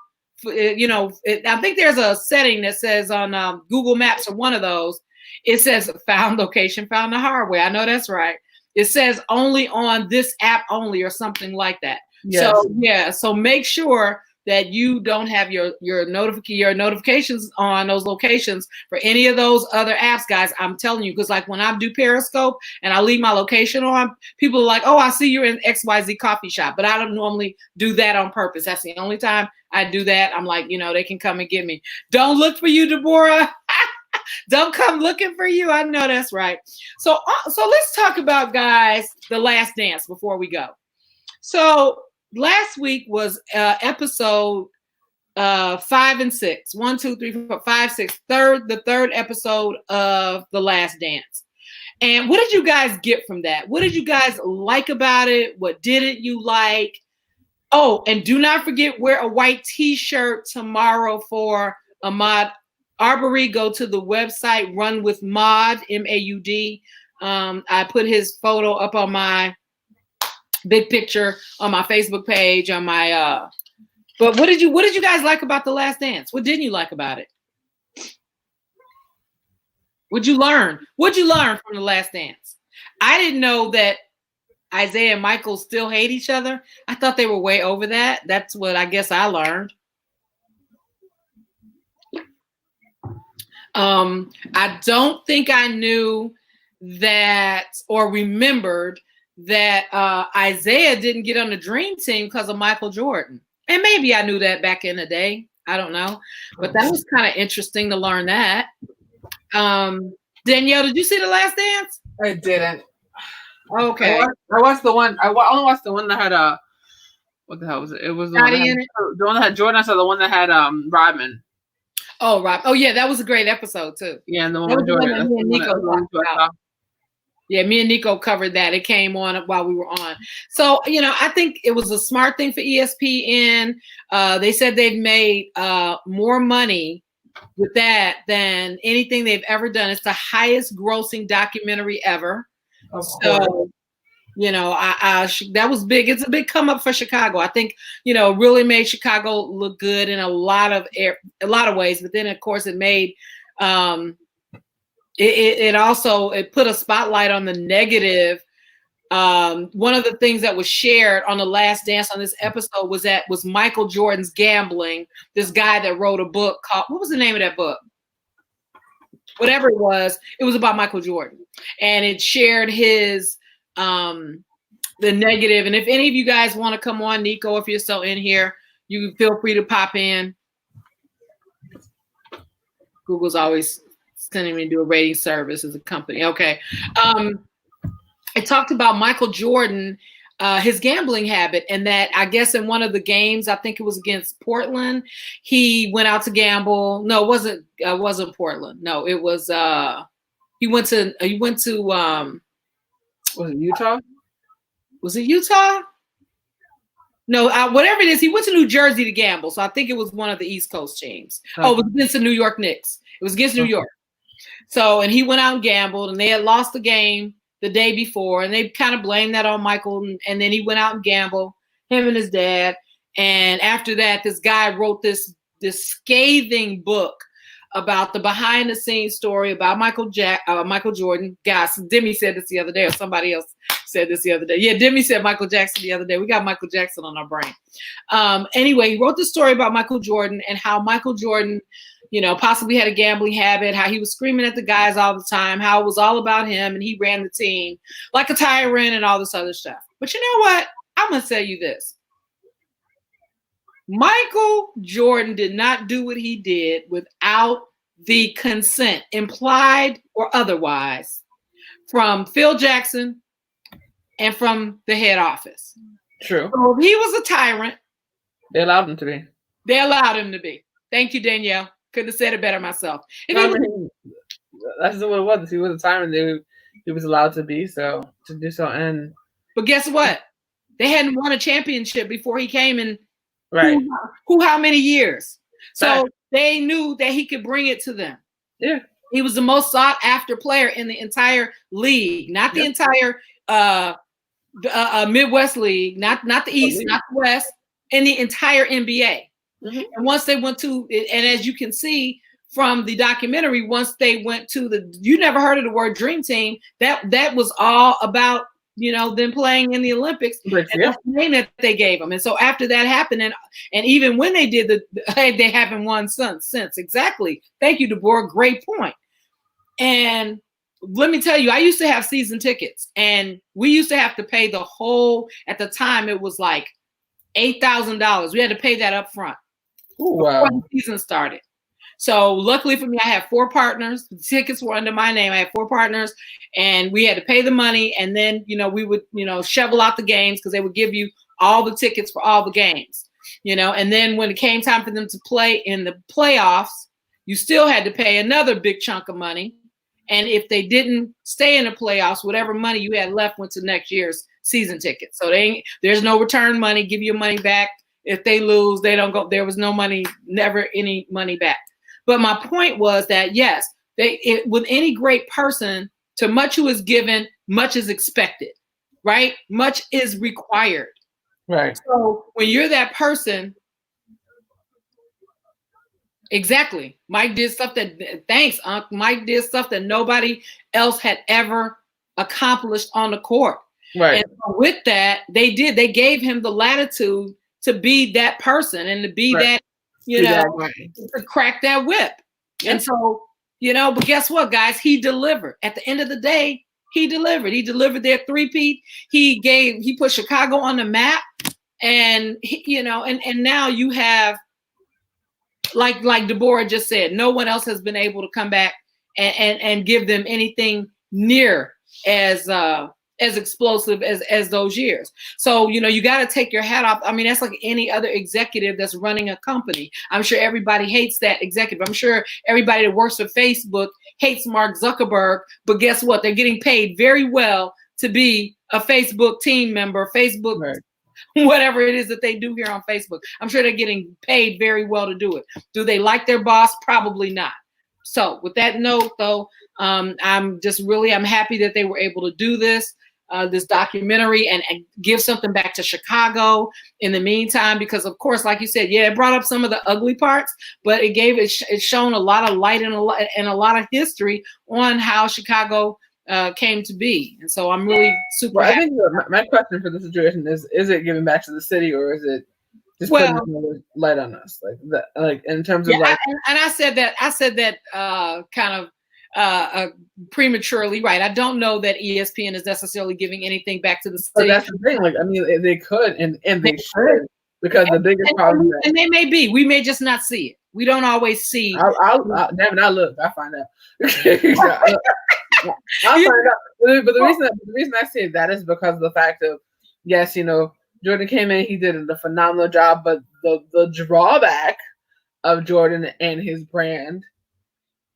I think there's a setting that says on Google Maps or one of those, it says found location, found the hard way. I know that's right. It says only on this app only or something like that. Yes. So make sure that you don't have your notifications on those locations for any of those other apps, guys. I'm telling you, because like when I do Periscope and I leave my location on, people are like, oh, I see you're in XYZ coffee shop. But I don't normally do that on purpose. That's the only time I do that. I'm like, they can come and get me. Don't look for you, Deborah. Don't come looking for you. I know that's right. So let's talk about, guys, The Last Dance before we go. So last week was episode 5 and 6. 1, 2, 3, 4, 5, 6. The third episode of The Last Dance. And what did you guys get from that? What did you guys like about it? What didn't you like? Oh, and do not forget, wear a white t-shirt tomorrow for Ahmaud Arbery. Go to the website, Run with Maud, MAUD. I put his photo up on my big picture on my Facebook page, on my but what did you guys like about The Last Dance? What didn't you like about it? What'd you learn? What'd you learn from The Last Dance? I didn't know that Isaiah and Michael still hate each other. I thought they were way over that. That's what I guess I learned. I don't think I knew that or remembered that Isaiah didn't get on the dream team because of Michael Jordan. And maybe I knew that back in the day. I don't know. But that was kind of interesting to learn that. Danielle, did you see The Last Dance? I didn't. Okay. I watched the one. I only watched the one that had what the hell was it? It was the one that had Jordan. I saw the one that had Rodman. Oh, Rob. Oh, yeah, that was a great episode too. Yeah, and the one with Jordan. Yeah, me and Nico covered that. It came on while we were on. So, I think it was a smart thing for ESPN. They said they've made more money with that than anything they've ever done. It's the highest grossing documentary ever. So, that was big. It's a big come up for Chicago. I think, really made Chicago look good in a lot of ways. But then, of course, it made it also put a spotlight on the negative. One of the things that was shared on The Last Dance on this episode was Michael Jordan's gambling. This guy that wrote a book called, what was the name of that book? Whatever it was about Michael Jordan, and it shared his the negative. And if any of you guys want to come on, Nico, if you're still in here, you feel free to pop in. Google's always sending me to do a rating service as a company. Okay. I talked about Michael Jordan, his gambling habit, and that I guess in one of the games, I think it was against Portland, he went out to gamble. No, it wasn't Portland. No, it was he went to was it Utah? Was it Utah? No, whatever it is, he went to New Jersey to gamble. So I think it was one of the East Coast teams. Oh, it was against the New York Knicks. It was against New York. So, and he went out and gambled, and they had lost the game the day before, and they kind of blamed that on Michael. And then he went out and gambled, him and his dad. And after that, this guy wrote this scathing book about the behind-the-scenes story about Michael Jordan. Guys, Demi said this the other day, or somebody else said this the other day. Yeah, Demi said Michael Jackson the other day. We got Michael Jackson on our brain. Anyway, he wrote the story about Michael Jordan and how Michael Jordan, possibly had a gambling habit, how he was screaming at the guys all the time, how it was all about him, and he ran the team like a tyrant and all this other stuff. But you know what? I'm going to tell you this. Michael Jordan did not do what he did without the consent, implied or otherwise, from Phil Jackson and from the head office. True. So if he was a tyrant, they allowed him to be. They allowed him to be. Thank you, Danielle. Couldn't have said it better myself. That's what it was. If he was a tyrant, he was allowed to be, so to do so. And but guess what? They hadn't won a championship before he came in. Right. How many years? So they knew that he could bring it to them. Yeah. He was the most sought after player in the entire league, not the entire Midwest League, not the East, not the West, in the entire NBA. Mm-hmm. And once they went to, and as you can see from the documentary, once they went to you never heard of the word Dream Team. That was all about, them playing in the Olympics. And that's the name that they gave them. And so after that happened, and even when they did they haven't won since. Exactly. Thank you, Deborah. Great point. And let me tell you, I used to have season tickets, and we used to have to pay the whole, at the time, it was like $8,000. We had to pay that up front. Ooh, wow. Before the season started. So luckily for me, I had 4 partners. The tickets were under my name. I had 4 partners, and we had to pay the money. And then, we would, shovel out the games because they would give you all the tickets for all the games, And then when it came time for them to play in the playoffs, you still had to pay another big chunk of money. And if they didn't stay in the playoffs, whatever money you had left went to next year's season ticket. So there's no return money, give your money back. If they lose, they don't go. There was no money, never any money back. But my point was that, yes, with any great person, to much who is given, much is expected. right? Much is required. Right. So when you're that person, exactly. Mike did stuff that, thanks, Unc. Mike did stuff that nobody else had ever accomplished on the court. Right. And with that, they gave him the latitude to be that person and to be Right. that, you Be know, that guy. to crack that whip. Yeah. And so, but guess what, guys? He delivered. At the end of the day, he delivered. He delivered their three-peat. He put Chicago on the map. And, and now you have, like Deborah just said, no one else has been able to come back and give them anything near as explosive as those years. So you got to take your hat off. I mean, that's like any other executive that's running a company. I'm sure everybody hates that executive. I'm sure everybody that works for Facebook hates Mark Zuckerberg, but guess what? They're getting paid very well to be a Facebook team member, Facebook. Right. Whatever it is that they do here on Facebook. I'm sure they're getting paid very well to do it. Do they like their boss? Probably not. So with that note, though, I'm happy that they were able to do this documentary and give something back to Chicago in the meantime, because of course, like you said, yeah, it brought up some of the ugly parts, but it shown a lot of light and a lot of history on how Chicago came to be. And so I'm really super happy. I think my question for the situation is it giving back to the city, or is it just putting another light on us, like that, like in terms of like? I said that kind of prematurely, right? I don't know that ESPN is necessarily giving anything back to the city. But that's the thing. Like, I mean, they could and they should, because the biggest problem. And they may be. We may just not see it. We don't always see. I'll damn it, I'll look. I'll find out. I'll find out. But the reason I say that is because of the fact of, yes, Jordan came in, he did a phenomenal job, but the drawback of Jordan and his brand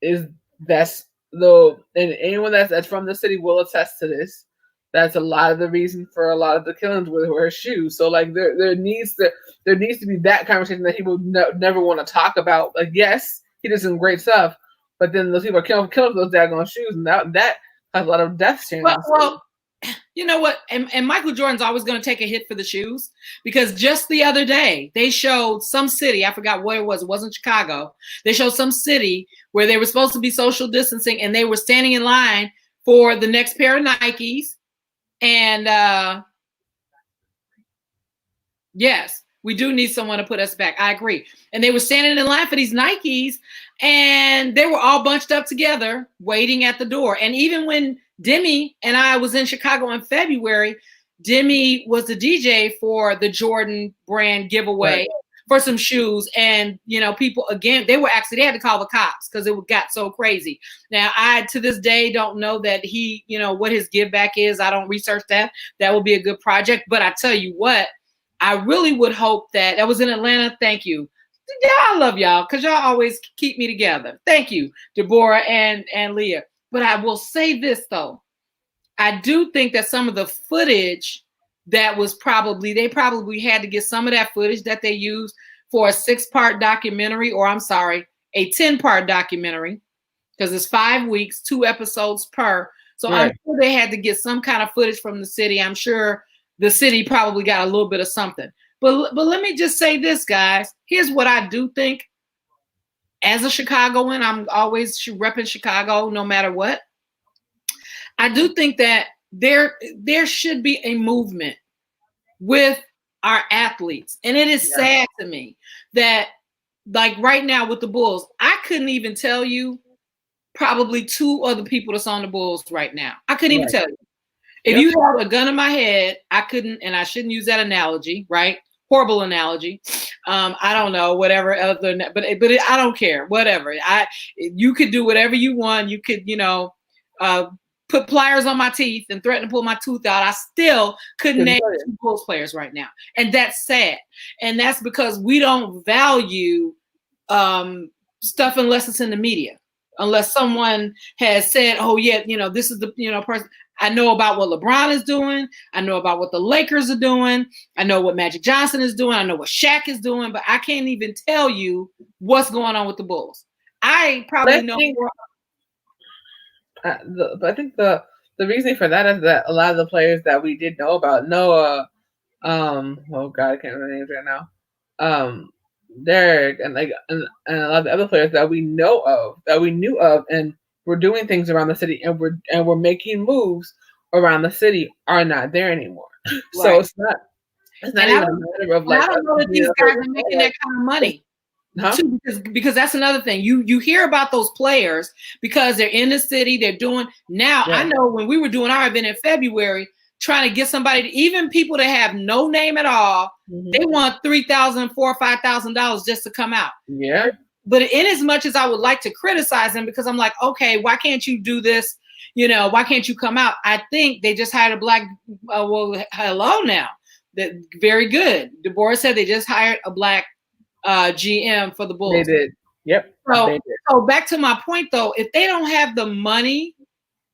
is and anyone that's from the city will attest to this. That's a lot of the reason for a lot of the killings were his shoes. So like there needs to be that conversation that he will never want to talk about. Like, yes, he did some great stuff, but then those people are killing those daggone shoes, and that has a lot of death chances. Well, you know what? And Michael Jordan's always going to take a hit for the shoes, because just the other day they showed some city, I forgot what it was. It wasn't Chicago. They showed some city where they were supposed to be social distancing, and they were standing in line for the next pair of Nikes. And yes, we do need someone to put us back. I agree. And they were standing in line for these Nikes, and they were all bunched up together waiting at the door. And even when Demi and I was in Chicago in February, Demi was the DJ for the Jordan brand giveaway for some shoes. And, people, again, they had to call the cops because it got so crazy. Now, I, to this day, don't know that he, what his give back is. I don't research that. That would be a good project. But I tell you what, I really would hope that was in Atlanta. Thank you. Yeah, I love y'all because y'all always keep me together. Thank you, Deborah and Leah. But I will say this, though. I do think that some of the footage that was they probably had to get some of that footage that they used for a 6-part documentary, or I'm sorry, a 10-part documentary, because it's 5 weeks, 2 episodes per. So I'm sure they had to get some kind of footage from the city. I'm sure the city probably got a little bit of something. But let me just say this, guys. Here's what I do think. As a Chicagoan, I'm always repping Chicago no matter what. I do think that there should be a movement with our athletes. And it is sad to me that, like right now with the Bulls, I couldn't even tell you probably 2 other people that's on the Bulls right now. I couldn't even tell you. If you held a gun in my head, I couldn't, and I shouldn't use that analogy, right? Horrible analogy. I don't know, whatever other, but I don't care. Whatever. You could do whatever you want. You could, put pliers on my teeth and threaten to pull my tooth out. I still couldn't name 2 Bulls players right now, and that's sad. And that's because we don't value stuff unless it's in the media. Unless someone has said, "Oh yeah, this is the person." I know about what LeBron is doing. I know about what the Lakers are doing. I know what Magic Johnson is doing. I know what Shaq is doing, but I can't even tell you what's going on with the Bulls. I probably know more. But I think the The reason for that is that a lot of the players that we did know about, Noah, oh God, I can't remember the names right now. Derek and a lot of the other players that we know of, that we knew of, and we're doing things around the city, and we're making moves around the city are not there anymore. So Right. it's not And even a matter of I like don't know that these guys are making that kind of money. Huh? Too, because that's another thing. You hear about those players because they're in the city, they're doing now. Yeah. I know when we were doing our event in February, trying to get somebody to, even people that have no name at all, they want $3,000, $4,000, $5,000 just to come out. Yeah. But in as much as I would like to criticize them, because I'm like, okay, why can't you do this? You know, why can't you come out? I think they just hired a black. Well, hello now. That very good. Deborah said they just hired a black GM for the Bulls. They did. Yep. So back to my point though, if they don't have the money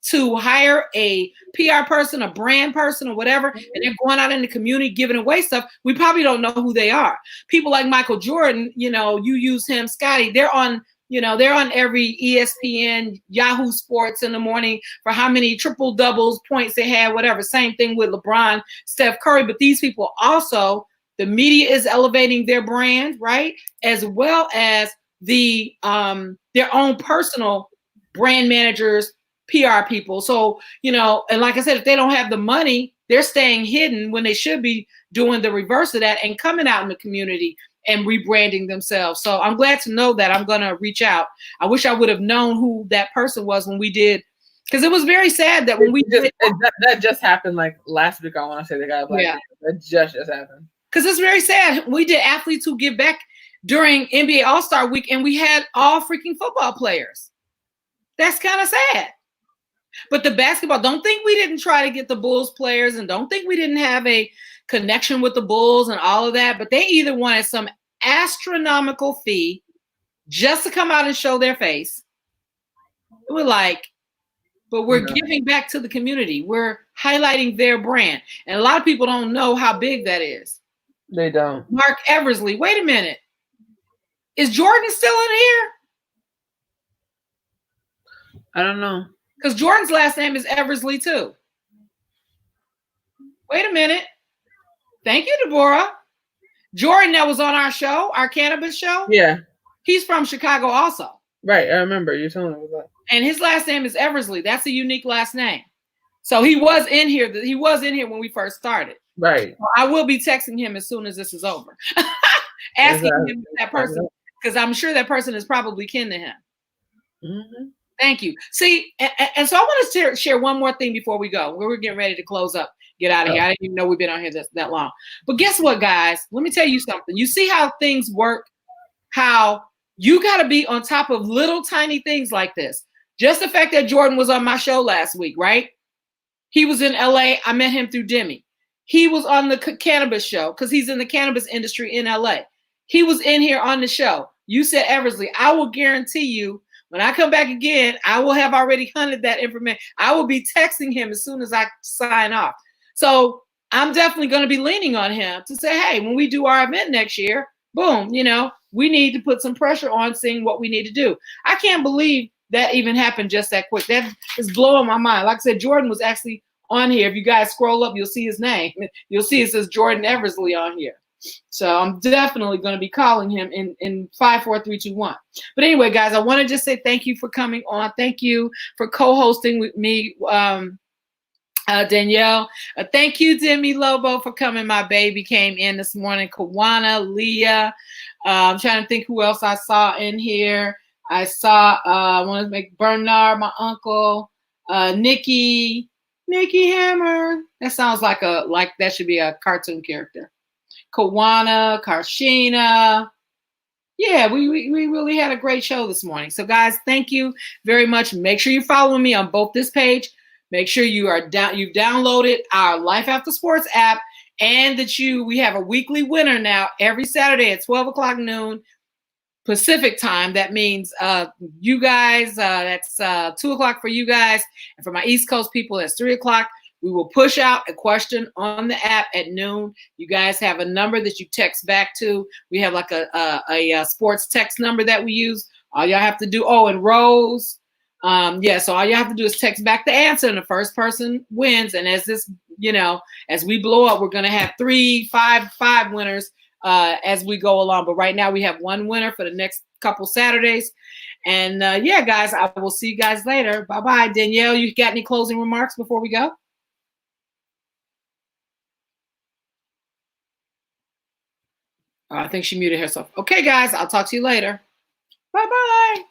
to hire a PR person, a brand person, or whatever, and they're going out in the community giving away stuff, we probably don't know who they are. People like Michael Jordan, you know, you use him, Scotty, they're on every ESPN, Yahoo Sports in the morning for how many triple doubles, points they had, whatever. Same thing with LeBron, Steph Curry, but these people also, the media is elevating their brand, right? As well as the their own personal brand managers, PR people. So, you know, and like I said, if they don't have the money, they're staying hidden when they should be doing the reverse of that and coming out in the community and rebranding themselves. So I'm glad to know that. I'm going to reach out. I wish I would have known who that person was when we did, because it was very sad that when we did that just happened like last week. I want to say they got a black man. That just happened. Because it's very sad. We did Athletes Who Give Back during NBA All-Star Week, and we had all freaking football players. That's kind of sad. But the basketball, don't think we didn't try to get the Bulls players, and don't think we didn't have a connection with the Bulls and all of that. But they either wanted some astronomical fee just to come out and show their face. We're like, but we're giving back to the community. We're highlighting their brand. And a lot of people don't know how big that is. They don't. Mark Eversley. Wait a minute. Is Jordan still in here? I don't know. Because Jordan's last name is Eversley too. Wait a minute. Thank you, Deborah. Jordan that was on our show, our cannabis show. Yeah. He's from Chicago also. Right. I remember you telling me that. And his last name is Eversley. That's a unique last name. So he was in here. He was in here when we first started. Right. So I will be texting him as soon as this is over. Asking him that person, because I'm sure that person is probably kin to him. Mm-hmm. Thank you. See, and so I want to share one more thing before we go. We're getting ready to close up, get out of here. I didn't even know we've been on here that long. But guess what, guys? Let me tell you something. You see how things work, how you got to be on top of little tiny things like this. Just the fact that Jordan was on my show last week, right? He was in LA. I met him through Demi. He was on the cannabis show because he's in the cannabis industry in LA. He was in here on the show. You said Eversley. I will guarantee you, when I come back again, I will have already hunted that information. I will be texting him as soon as I sign off. So I'm definitely going to be leaning on him to say, hey, when we do our event next year, boom, you know, we need to put some pressure on seeing what we need to do. I can't believe that even happened just that quick. That is blowing my mind. Like I said, Jordan was actually on here. If you guys scroll up, you'll see his name. You'll see it says Jordan Eversley on here. So I'm definitely going to be calling him in 5, 4, 3, 2, 1. But anyway, guys, I want to just say thank you for coming on. Thank you for co-hosting with me, Danielle. Thank you, Demi Lobo, for coming. My baby came in this morning. Kawana, Leah. I'm trying to think who else I saw in here. I saw, I want to make Bernard, my uncle, Nikki Hammer. That sounds like that should be a cartoon character. Kawana, Karshina. Yeah, we really had a great show this morning. So guys, thank you very much. Make sure you follow me on both this page. Make sure you've downloaded our Life After Sports app, and that we have a weekly winner now every Saturday at 12 o'clock noon Pacific time. That means you guys, that's 2 o'clock for you guys. And for my East Coast people, that's 3 o'clock. We will push out a question on the app at noon. You guys have a number that you text back to. We have like a sports text number that we use. All y'all have to do, and Rose, Yeah, so all you have to do is text back the answer, and the first person wins. And as this, as we blow up, we're gonna have five winners as we go along. But right now we have one winner for the next couple Saturdays. And yeah, guys, I will see you guys later. Bye bye. Danielle, you got any closing remarks before we go? I think she muted herself. Okay, guys, I'll talk to you later. Bye bye.